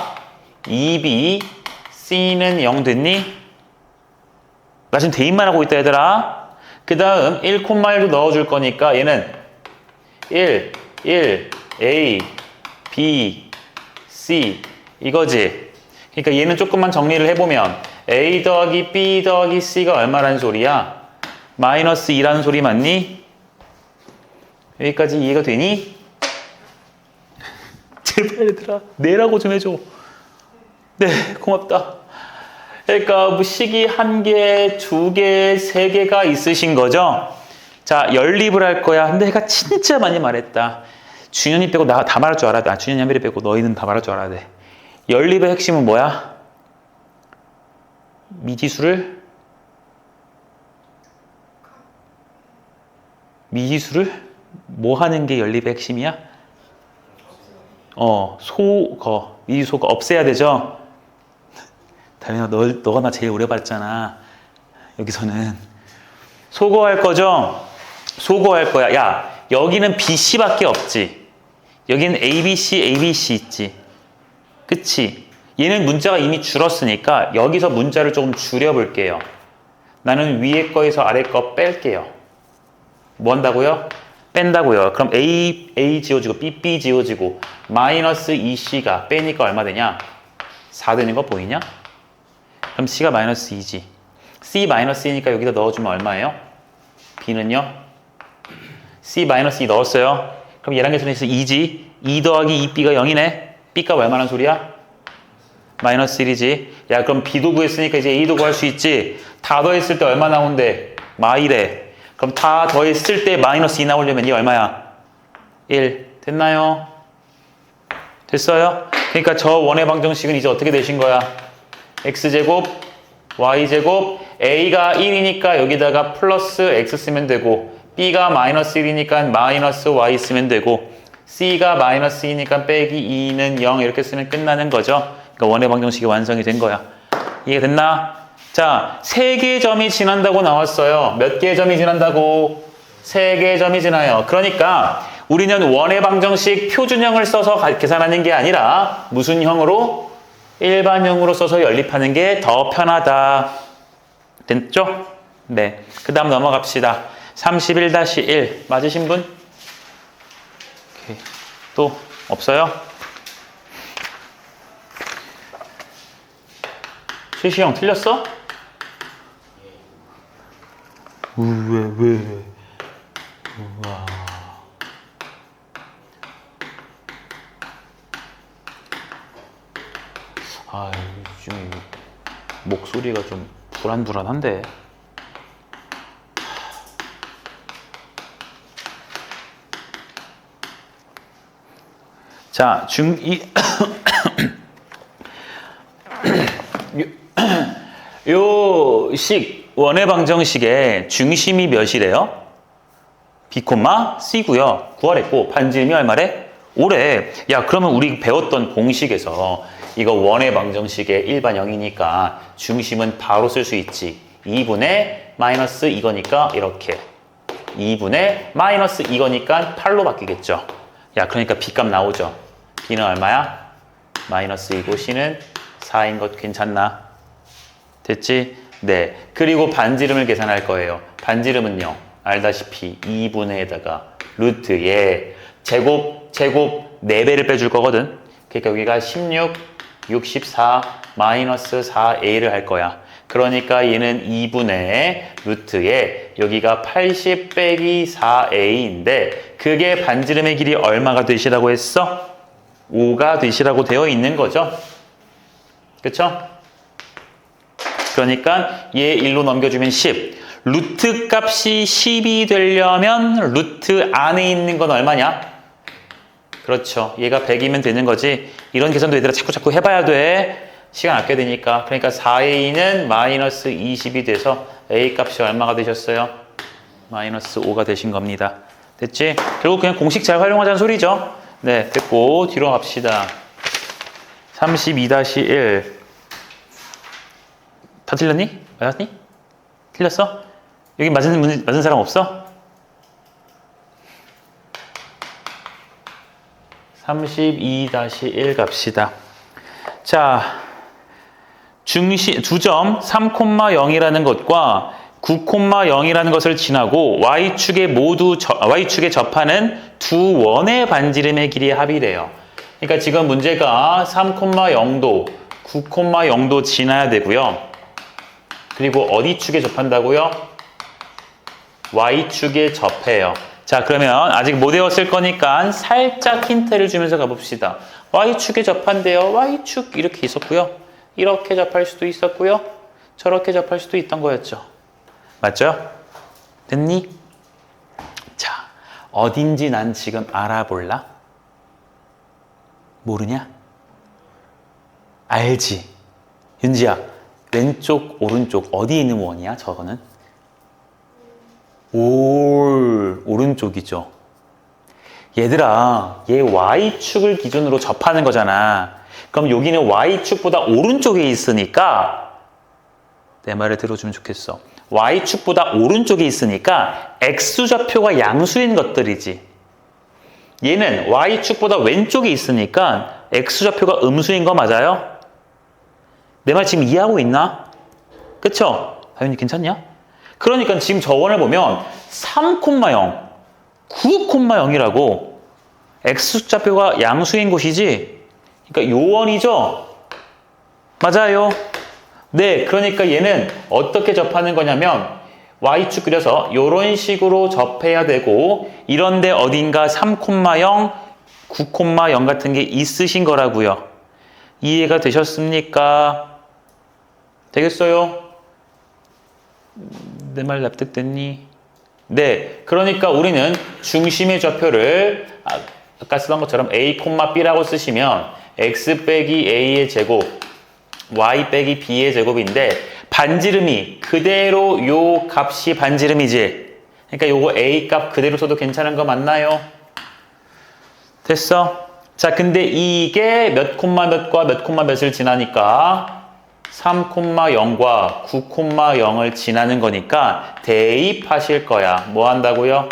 2B, C는 0 됐니? 나 지금 대입만 하고 있다 얘들아. 그 다음 1,1도 넣어줄 거니까 얘는 1, A, B, C 이거지. 그러니까 얘는 조금만 정리를 해보면 A 더하기 B 더하기 C가 얼마란 소리야? 마이너스 2라는 소리 맞니? 여기까지 이해가 되니? 제발 얘들아 내라고 좀 해줘. 네, 고맙다. 그러니까 뭐 식이 1개, 2개, 3개가 있으신 거죠? 자, 연립을 할 거야. 근데 내가 진짜 많이 말했다. 준현이 빼고 나 다 말할 줄 알아야 돼. 준현이 한별이 빼고 너희는 다 말할 줄 알아야 돼. 연립의 핵심은 뭐야? 미지수를 뭐 하는 게 연립의 핵심이야? 미지소거 없애야 되죠? 다현아, 너가 나 제일 오래 봤잖아. 여기서는 소거할 거죠? 소거할 거야. 야, 여기는 BC밖에 없지. 여기는 ABC, ABC 있지. 그치? 얘는 문자가 이미 줄었으니까 여기서 문자를 조금 줄여볼게요. 나는 위에 거에서 아래 거 뺄게요. 뭐 한다고요? 뺀다고요. 그럼 A 지워지고 B 지워지고 마이너스 2C가 빼니까 얼마 되냐? 4 되는 거 보이냐? 그럼 C가 마이너스 2지. C 마이너스 2니까 여기다 넣어주면 얼마예요? B는요? C 마이너스 2 넣었어요. 그럼 얘랑 계산해서 2지. 2 더하기 2b가 0이네. b가 얼마나 소리야? 마이너스 1이지. 야, 그럼 b도 구했으니까 이제 a도 구할 수 있지. 다 더했을 때 얼마 나온대? 마이래. 그럼 다 더했을 때 마이너스 2 나오려면 이 얼마야? 1. 됐나요? 됐어요? 그러니까 저 원의 방정식은 이제 어떻게 되신 거야? x제곱, y제곱, a가 1이니까 여기다가 플러스 x 쓰면 되고, b가 마이너스 1이니까 마이너스 y 쓰면 되고, c가 마이너스 2니까 빼기 2는 0 이렇게 쓰면 끝나는 거죠. 그러니까 원의 방정식이 완성이 된 거야. 이해됐나? 자, 3개의 점이 지난다고 나왔어요. 몇 개의 점이 지난다고? 3개의 점이 지나요. 그러니까 우리는 원의 방정식 표준형을 써서 계산하는 게 아니라 무슨 형으로? 일반형으로 써서 연립하는 게 더 편하다. 됐죠? 네. 그 다음 넘어갑시다. 31-1 맞으신 분? 오케이. 또 없어요? 최시형 틀렸어? 왜? 우와. 아, 요즘 목소리가 좀 불안불안한데. 자, 요식 원의 방정식의 중심이 몇이래요? B, C고요. 구하랬고 반지름이 얼마래? 5래. 야, 그러면 우리 배웠던 공식에서 이거 원의 방정식의 일반형이니까 중심은 바로 쓸 수 있지. 2분의 마이너스 이거니까 이렇게. 2분의 마이너스 이거니까 8로 바뀌겠죠. 야, 그러니까 B값 나오죠. B는 얼마야? 마이너스 2고 C는 4인 것 괜찮나? 됐지? 네. 그리고 반지름을 계산할 거예요. 반지름은요. 알다시피 2분의에다가 루트에 제곱 4배를 빼줄 거거든. 그러니까 여기가 16, 64, 마이너스 4a를 할 거야. 그러니까 얘는 2분의 루트에 여기가 80 빼기 4a인데 그게 반지름의 길이 얼마가 되시라고 했어? 5가 되시라고 되어 있는 거죠. 그쵸? 그러니까 얘 1로 넘겨주면 10. 루트 값이 10이 되려면 루트 안에 있는 건 얼마냐? 그렇죠. 얘가 100이면 되는 거지. 이런 계산도 얘들아 자꾸 해봐야 돼. 시간 아껴야 되니까. 그러니까 4a는 마이너스 20이 돼서 a 값이 얼마가 되셨어요? 마이너스 5가 되신 겁니다. 됐지? 결국 그냥 공식 잘 활용하자는 소리죠. 네, 됐고 뒤로 갑시다. 32-1 다 틀렸니? 맞았니? 틀렸어? 여기 맞은 사람 없어? 32-1 갑시다. 자, 중심 두 점 3,0이라는 것과 9,0이라는 것을 지나고 y축에 접하는 두 원의 반지름의 길이의 합이래요. 그러니까 지금 문제가 3,0도, 9,0도 지나야 되고요. 그리고 어디 축에 접한다고요? y축에 접해요. 자, 그러면 아직 못 외웠을 거니까 살짝 힌트를 주면서 가봅시다. y축에 접한대요. y축 이렇게 있었고요. 이렇게 접할 수도 있었고요. 저렇게 접할 수도 있던 거였죠. 맞죠? 됐니? 자, 어딘지 난 지금 알아볼라? 모르냐? 알지? 윤지야, 왼쪽, 오른쪽 어디 있는 원이야? 저거는? 오른쪽이죠. 얘들아, 얘 y축을 기준으로 접하는 거잖아. 그럼 여기는 y축보다 오른쪽에 있으니까 내 말을 들어주면 좋겠어. y축보다 오른쪽에 있으니까 x좌표가 양수인 것들이지. 얘는 y축보다 왼쪽에 있으니까 x좌표가 음수인 거 맞아요? 내 말 지금 이해하고 있나? 그쵸? 다윤이 괜찮냐? 그러니까 지금 저 원을 보면 3,0, 9,0이라고 x좌표가 양수인 곳이지. 그러니까 요 원이죠? 맞아요. 네, 그러니까 얘는 어떻게 접하는 거냐면 y축 그려서 이런 식으로 접해야 되고 이런데 어딘가 3,0, 9,0 같은 게 있으신 거라고요. 이해가 되셨습니까? 되겠어요? 내 말 납득됐니? 네, 그러니까 우리는 중심의 좌표를 아까 쓰던 것처럼 a, b라고 쓰시면 x 빼기 a의 제곱, y 빼기 b의 제곱인데 반지름이 그대로 요 값이 반지름이지. 그러니까 요거 a 값 그대로 써도 괜찮은 거 맞나요? 됐어? 자, 근데 이게 몇 콤마 몇과 몇 콤마 몇을 지나니까 3,0과 9,0을 지나는 거니까 대입하실 거야. 뭐 한다고요?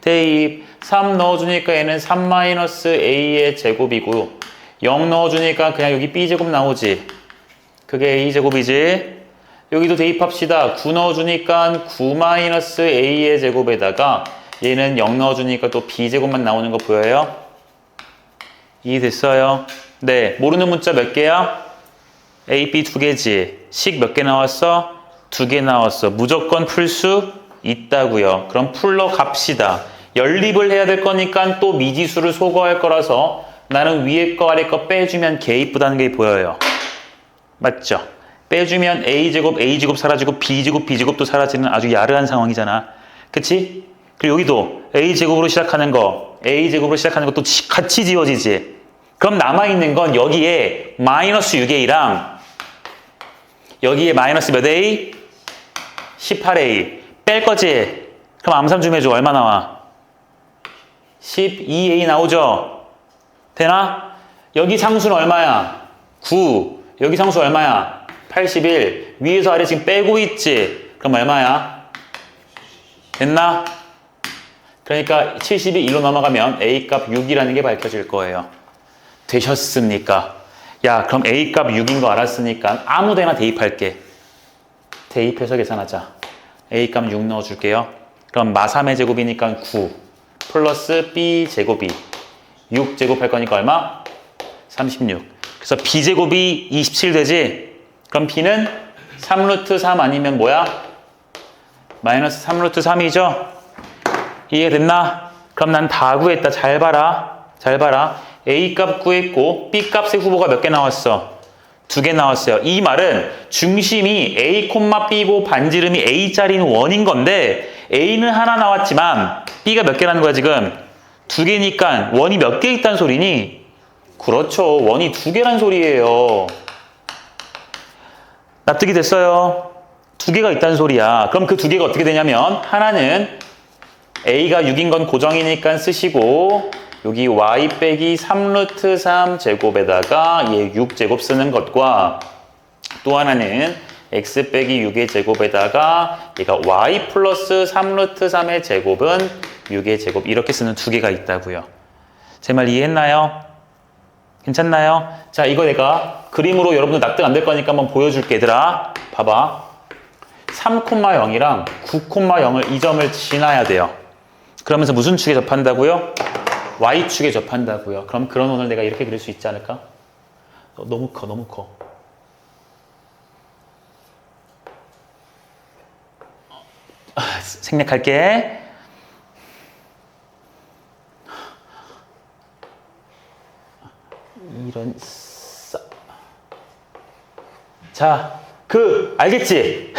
대입. 3 넣어주니까 얘는 3-a의 제곱이고 0 넣어주니까 그냥 여기 b제곱 나오지. 그게 a제곱이지. 여기도 대입합시다. 9 넣어주니까 9-a의 제곱에다가 얘는 0 넣어주니까 또 b제곱만 나오는 거 보여요? 이해됐어요? 네. 모르는 문자 몇 개야? A, B 두 개지. 식 몇 개 나왔어? 두 개 나왔어. 무조건 풀 수 있다고요. 그럼 풀러 갑시다. 연립을 해야 될 거니까 또 미지수를 소거할 거라서 나는 위에 거 아래 거 빼주면 개 이쁘다는 게 보여요. 맞죠? 빼주면 A제곱 사라지고 B제곱도 사라지는 아주 야르한 상황이잖아. 그치? 그리고 여기도 A제곱으로 시작하는 거, A제곱으로 시작하는 것도 같이 지워지지. 그럼 남아있는 건 여기에 마이너스 6A랑 여기에 마이너스 몇 A? 18A. 뺄 거지? 그럼 암산 좀 해줘. 얼마 나와? 12A 나오죠? 되나? 여기 상수는 얼마야? 9. 여기 상수 얼마야? 81. 위에서 아래 지금 빼고 있지? 그럼 얼마야? 됐나? 그러니까 70이 1로 넘어가면 A값 6이라는 게 밝혀질 거예요. 되셨습니까? 야, 그럼 A값 6인 거 알았으니까 아무 데나 대입할게. 대입해서 계산하자. A값 6 넣어줄게요. 그럼 마3의 제곱이니까 9 플러스 B제곱이 6제곱 할 거니까 얼마? 36. 그래서 B제곱이 27 되지? 그럼 B는 3루트 3 아니면 뭐야? 마이너스 3루트 3이죠? 이해됐나? 그럼 난 다 구했다. 잘 봐라. 잘 봐라. A값 구했고 B값의 후보가 몇 개 나왔어? 2개 나왔어요. 이 말은 중심이 A, B고 반지름이 A짜리는 원인 건데 A는 하나 나왔지만 B가 몇 개라는 거야 지금? 2개니까 원이 몇 개 있다는 소리니? 그렇죠. 원이 2개란 소리예요. 납득이 됐어요? 2개가 있다는 소리야. 그럼 그 2개가 어떻게 되냐면 하나는 A가 6인 건 고정이니까 쓰시고 여기 y 빼기 3루트 3 제곱에다가 얘 6제곱 쓰는 것과 또 하나는 x 빼기 6의 제곱에다가 얘가 y 플러스 3루트 3의 제곱은 6의 제곱 이렇게 쓰는 2개가 있다고요. 제 말 이해했나요? 괜찮나요? 자, 이거 내가 그림으로 여러분들 납득 안 될 거니까 한번 보여줄게 얘들아. 봐봐. 3,0이랑 9,0을 이 점을 지나야 돼요. 그러면서 무슨 축에 접한다고요? Y축에 접한다고요. 그럼 그런 원을 내가 이렇게 그릴 수 있지 않을까? 너무 커, 너무 커. 생략할게. 이런 자, 알겠지?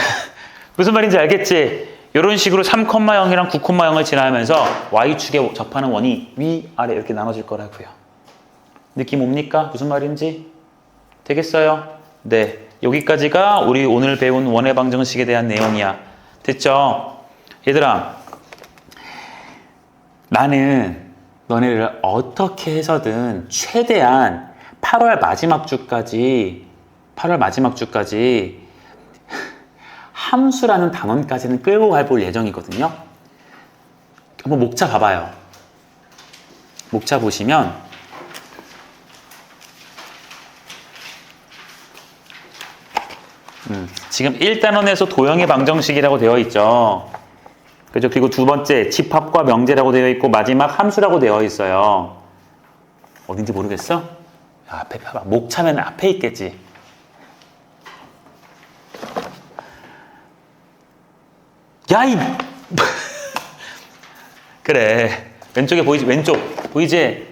무슨 말인지 알겠지? 이런 식으로 3,0이랑 9,0을 지나면서 Y축에 접하는 원이 위, 아래 이렇게 나눠질 거라고요. 느낌 옵니까? 무슨 말인지? 되겠어요? 네. 여기까지가 우리 오늘 배운 원의 방정식에 대한 내용이야. 됐죠? 얘들아, 나는 너네를 어떻게 해서든 최대한 8월 마지막 주까지 함수라는 단원까지는 끌고 가볼 예정이거든요. 한번 목차 봐봐요. 목차 보시면 지금 1단원에서 도형의 방정식이라고 되어 있죠. 그죠? 그리고 두 번째 집합과 명제라고 되어 있고 마지막 함수라고 되어 있어요. 어딘지 모르겠어? 야, 앞에 봐봐. 목차면 앞에 있겠지. 야, 그래. 왼쪽에 보이지? 왼쪽. 보이지?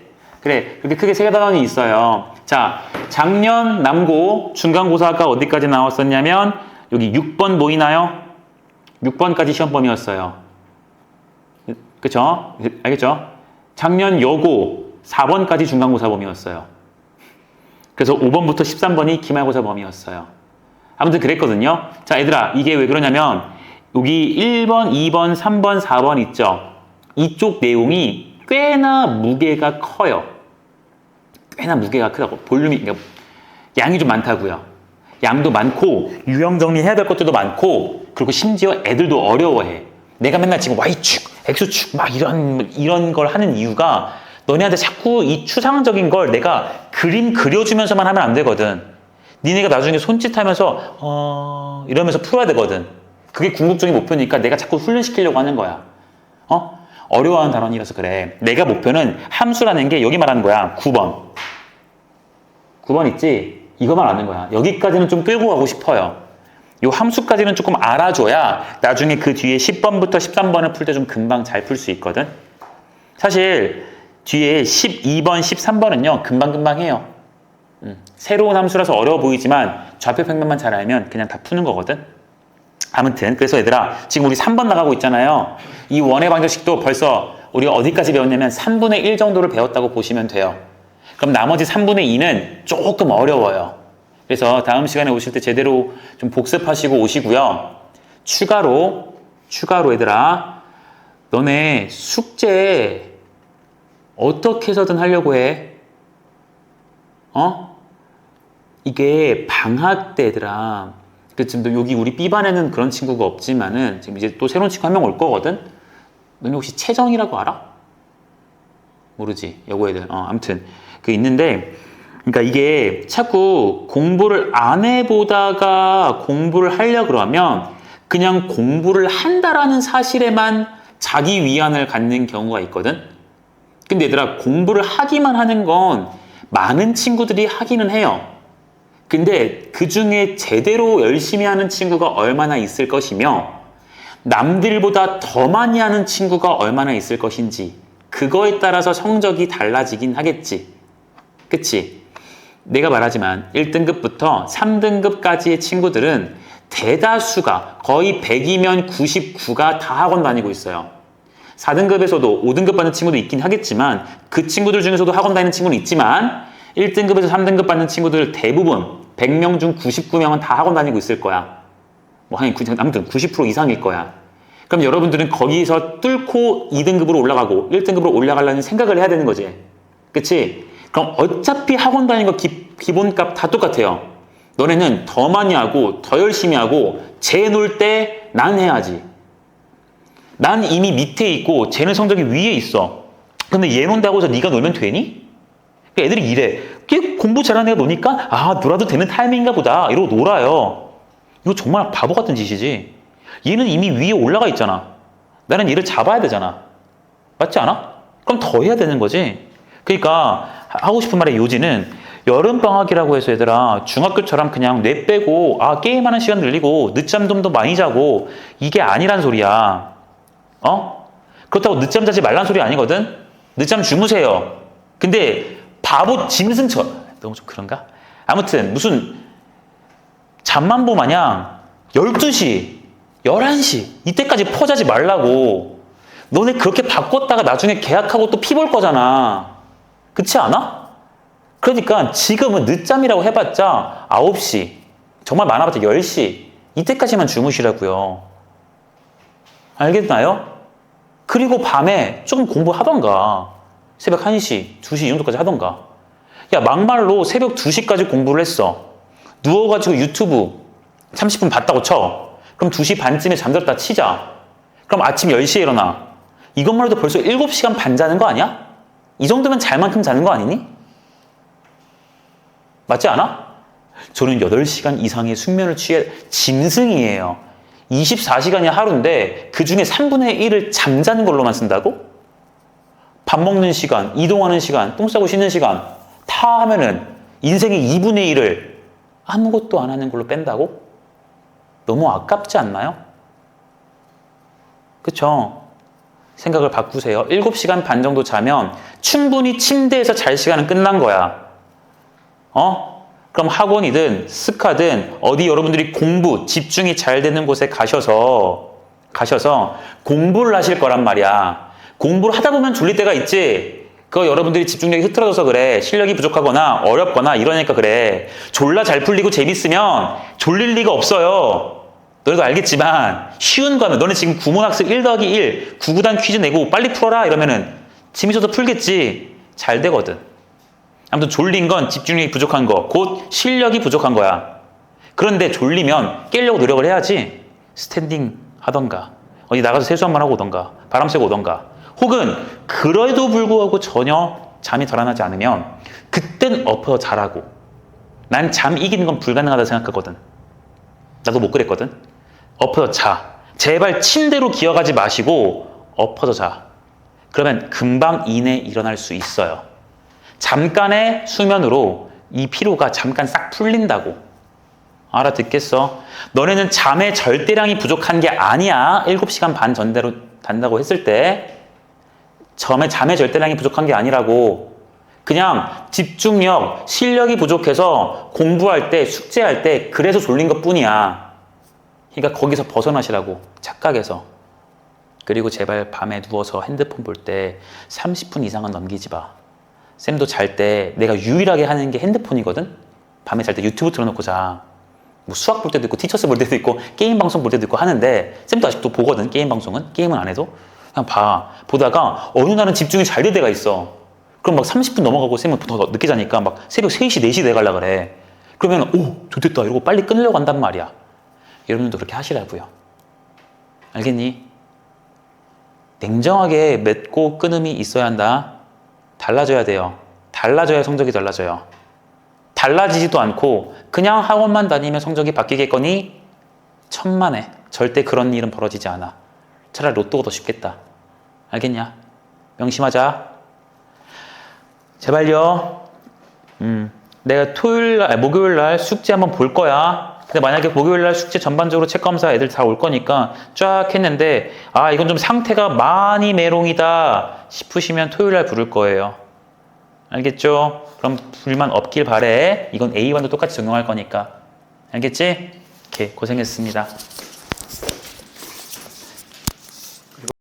그래, 그렇게 크게 세 단원이 있어요. 자, 작년 남고 중간고사가 어디까지 나왔었냐면 여기 6번 보이나요? 6번까지 시험 범위였어요. 그쵸? 알겠죠? 작년 여고 4번까지 중간고사 범위였어요. 그래서 5번부터 13번이 기말고사 범위였어요. 아무튼 그랬거든요. 자, 얘들아, 이게 왜 그러냐면 여기 1번, 2번, 3번, 4번 있죠? 이쪽 내용이 꽤나 무게가 커요. 꽤나 무게가 크다고. 볼륨이, 그러니까 양이 좀 많다고요. 양도 많고 유형 정리해야 될 것들도 많고 그리고 심지어 애들도 어려워해. 내가 맨날 지금 Y축, X축 막 이런 걸 하는 이유가 너네한테 자꾸 이 추상적인 걸 내가 그림 그려주면서만 하면 안 되거든. 니네가 나중에 손짓하면서 이러면서 풀어야 되거든. 그게 궁극적인 목표니까 내가 자꾸 훈련시키려고 하는 거야. 어려워하는 단원이라서 그래. 내가 목표는 함수라는 게 여기 말하는 거야. 9번. 9번 있지? 이거 말하는 거야. 여기까지는 좀 끌고 가고 싶어요. 요 함수까지는 조금 알아줘야 나중에 그 뒤에 10번부터 13번을 풀 때 좀 금방 잘 풀 수 있거든. 사실 뒤에 12번, 13번은요. 금방금방 해요. 새로운 함수라서 어려워 보이지만 좌표 평면만 잘 알면 그냥 다 푸는 거거든. 아무튼 그래서 얘들아 지금 우리 3번 나가고 있잖아요. 이 원의 방정식도 벌써 우리가 어디까지 배웠냐면 3분의 1 정도를 배웠다고 보시면 돼요. 그럼 나머지 3분의 2는 조금 어려워요. 그래서 다음 시간에 오실 때 제대로 좀 복습하시고 오시고요. 추가로 얘들아 너네 숙제 어떻게 해서든 하려고 해. 이게 방학 때 얘들아 지금 여기 우리 B반에는 그런 친구가 없지만은 지금 이제 또 새로운 친구 한 명 올 거거든. 너네 혹시 채정이라고 알아? 모르지 여고 애들. 아무튼 그 있는데 그러니까 이게 자꾸 공부를 안 해보다가 공부를 하려고 그러면 그냥 공부를 한다라는 사실에만 자기 위안을 갖는 경우가 있거든. 근데 얘들아 공부를 하기만 하는 건 많은 친구들이 하기는 해요. 근데 그 중에 제대로 열심히 하는 친구가 얼마나 있을 것이며 남들보다 더 많이 하는 친구가 얼마나 있을 것인지 그거에 따라서 성적이 달라지긴 하겠지. 그치? 내가 말하지만 1등급부터 3등급까지의 친구들은 대다수가 거의 100이면 99가 다 학원 다니고 있어요. 4등급에서도 5등급 받는 친구도 있긴 하겠지만 그 친구들 중에서도 학원 다니는 친구는 있지만 1등급에서 3등급 받는 친구들 대부분 100명 중 99명은 다 학원 다니고 있을 거야. 아무튼 90% 이상일 거야. 그럼 여러분들은 거기서 뚫고 2등급으로 올라가고 1등급으로 올라가려는 생각을 해야 되는 거지. 그치? 그럼 어차피 학원 다니는 거 기본값 다 똑같아요. 너네는 더 많이 하고 더 열심히 하고 쟤 놀 때 난 해야지. 난 이미 밑에 있고 쟤는 성적이 위에 있어. 근데 얘 논다고 해서 네가 놀면 되니? 애들이 이래. 공부 잘하는 애가 노니까 놀아도 되는 타이밍인가 보다 이러고 놀아요. 이거 정말 바보 같은 짓이지. 얘는 이미 위에 올라가 있잖아. 나는 얘를 잡아야 되잖아. 맞지 않아? 그럼 더 해야 되는 거지. 그러니까 하고 싶은 말의 요지는 여름방학이라고 해서 얘들아 중학교처럼 그냥 뇌 빼고 게임하는 시간 늘리고 늦잠 좀 더 많이 자고 이게 아니란 소리야. 그렇다고 늦잠 자지 말란 소리 아니거든. 늦잠 주무세요. 근데 바보 짐승처럼 너무 좀 그런가? 아무튼 무슨 잠만보 마냥 12시 11시 이때까지 퍼자지 말라고. 너네 그렇게 바꿨다가 나중에 계약하고 또 피 볼 거잖아. 그렇지 않아? 그러니까 지금은 늦잠이라고 해봤자 9시 정말 많아봤자 10시 이때까지만 주무시라고요. 알겠나요? 그리고 밤에 조금 공부하던가 새벽 1시, 2시 이 정도까지 하던가. 야 막말로 새벽 2시까지 공부를 했어. 누워가지고 유튜브 30분 봤다고 쳐. 그럼 2시 반쯤에 잠들었다 치자. 그럼 아침 10시에 일어나. 이것만 해도 벌써 7시간 반 자는 거 아니야? 이 정도면 잘 만큼 자는 거 아니니? 맞지 않아? 저는 8시간 이상의 숙면을 취해 짐승이에요. 24시간이 하루인데 그 중에 3분의 1을 잠자는 걸로만 쓴다고? 밥 먹는 시간, 이동하는 시간, 똥 싸고 쉬는 시간 다 하면은 인생의 2분의 1을 아무것도 안 하는 걸로 뺀다고? 너무 아깝지 않나요? 그쵸? 생각을 바꾸세요. 7시간 반 정도 자면 충분히 침대에서 잘 시간은 끝난 거야. 그럼 학원이든 스카든 어디 여러분들이 공부, 집중이 잘 되는 곳에 가셔서 공부를 하실 거란 말이야. 공부를 하다 보면 졸릴 때가 있지. 그거 여러분들이 집중력이 흐트러져서 그래. 실력이 부족하거나 어렵거나 이러니까 그래. 졸라 잘 풀리고 재밌으면 졸릴 리가 없어요. 너희도 알겠지만 쉬운 거 하면 너네 지금 구문학습 1 더하기 1 구구단 퀴즈 내고 빨리 풀어라 이러면은 재밌어서 풀겠지. 잘 되거든. 아무튼 졸린 건 집중력이 부족한 거, 곧 실력이 부족한 거야. 그런데 졸리면 깨려고 노력을 해야지. 스탠딩 하던가 어디 나가서 세수 한번 하고 오던가 바람 쐬고 오던가, 혹은 그래도 불구하고 전혀 잠이 달아나지 않으면 그땐 엎어서 자라고. 난 잠 이기는 건 불가능하다 생각하거든. 나도 못 그랬거든. 엎어서 자. 제발 침대로 기어가지 마시고 엎어서 자. 그러면 금방 이내 일어날 수 있어요. 잠깐의 수면으로 이 피로가 잠깐 싹 풀린다고. 알아듣겠어? 너네는 잠의 절대량이 부족한 게 아니야. 7시간 반 전대로 잔다고 했을 때 잠의 절대량이 부족한 게 아니라고. 그냥 집중력, 실력이 부족해서 공부할 때, 숙제할 때 그래서 졸린 것뿐이야. 그러니까 거기서 벗어나시라고, 착각에서. 그리고 제발 밤에 누워서 핸드폰 볼 때 30분 이상은 넘기지 마. 쌤도 잘 때 내가 유일하게 하는 게 핸드폰이거든? 밤에 잘 때 유튜브 틀어놓고 자. 뭐 수학 볼 때도 있고 티처스 볼 때도 있고 게임 방송 볼 때도 있고 하는데, 쌤도 아직도 보거든. 게임 방송은. 게임은 안 해도 그냥 봐. 보다가 어느 날은 집중이 잘 될 때가 있어. 그럼 막 30분 넘어가고 쌤은 더 늦게 자니까 막 새벽 3시, 4시 돼가려고 그래. 그러면 오 좋겠다 이러고 빨리 끊으려고 한단 말이야. 여러분들도 그렇게 하시라고요. 알겠니? 냉정하게 맺고 끊음이 있어야 한다. 달라져야 돼요. 달라져야 성적이 달라져요. 달라지지도 않고 그냥 학원만 다니면 성적이 바뀌겠거니 천만에. 절대 그런 일은 벌어지지 않아. 차라리 로또가 더 쉽겠다. 알겠냐? 명심하자. 제발요. 내가 목요일날 숙제 한번 볼 거야. 근데 만약에 목요일날 숙제 전반적으로 책검사 애들 다 올 거니까 쫙 했는데 이건 좀 상태가 많이 메롱이다 싶으시면 토요일날 부를 거예요. 알겠죠? 그럼 불만 없길 바래. 이건 A1도 똑같이 적용할 거니까. 알겠지? 오케이, 고생했습니다.